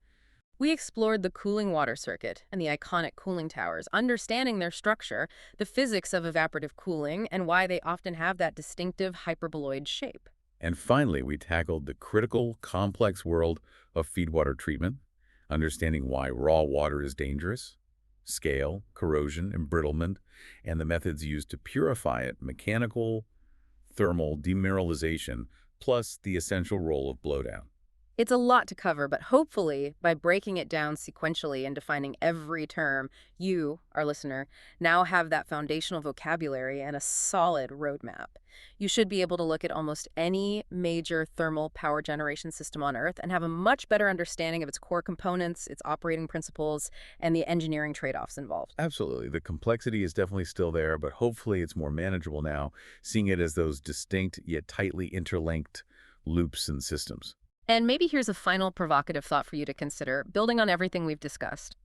S2: We explored the cooling water circuit and the iconic cooling towers, understanding their structure, the physics of evaporative cooling, and why they often have that distinctive hyperboloid shape.
S1: And finally, we tackled the critical, complex world of feedwater treatment, understanding why raw water is dangerous, scale, corrosion, embrittlement, and the methods used to purify it, mechanical, thermal, demineralization, plus the essential role of blowdown.
S2: It's a lot to cover, but hopefully, by breaking it down sequentially and defining every term, you, our listener, now have that foundational vocabulary and a solid roadmap. You should be able to look at almost any major thermal power generation system on Earth and have a much better understanding of its core components, its operating principles, and the engineering trade-offs involved.
S1: Absolutely. The complexity is definitely still there, but hopefully it's more manageable now, seeing it as those distinct yet tightly interlinked loops and systems.
S2: And maybe here's a final provocative thought for you to consider, building on everything we've discussed.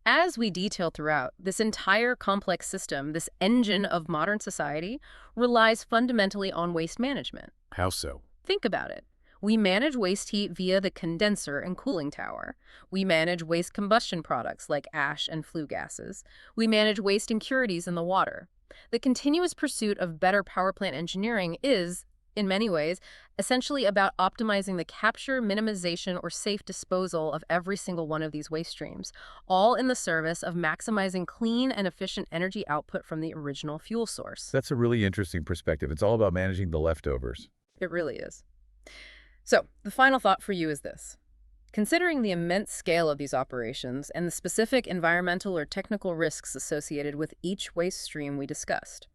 S2: As we detail throughout, this entire complex system, this engine of modern society, relies fundamentally on waste management.
S1: How so?
S2: Think about it. We manage waste heat via the condenser and cooling tower. We manage waste combustion products like ash and flue gases. We manage waste impurities in the water. The continuous pursuit of better power plant engineering is, in many ways, essentially about optimizing the capture, minimization, or safe disposal of every single one of these waste streams, all in the service of maximizing clean and efficient energy output from the original fuel source.
S1: That's a really interesting perspective. It's all about managing the leftovers.
S2: It really is. So, the final thought for you is this. Considering the immense scale of these operations and the specific environmental or technical risks associated with each waste stream we discussed,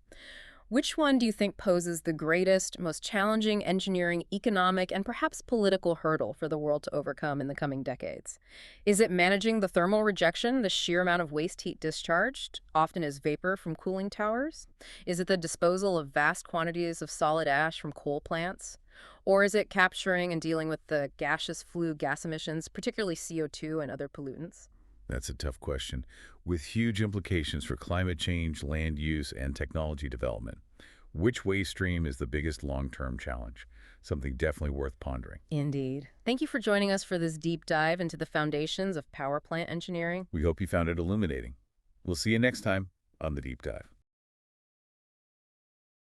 S2: which one do you think poses the greatest, most challenging engineering, economic, and perhaps political hurdle for the world to overcome in the coming decades? Is it managing the thermal rejection, the sheer amount of waste heat discharged, often as vapor from cooling towers? Is it the disposal of vast quantities of solid ash from coal plants? Or is it capturing and dealing with the gaseous flue gas emissions, particularly CO2 and other pollutants?
S1: That's a tough question, with huge implications for climate change, land use, and technology development. Which waste stream is the biggest long-term challenge? Something definitely worth pondering.
S2: Indeed. Thank you for joining us for this deep dive into the foundations of power plant engineering.
S1: We hope you found it illuminating. We'll see you next time on The Deep Dive.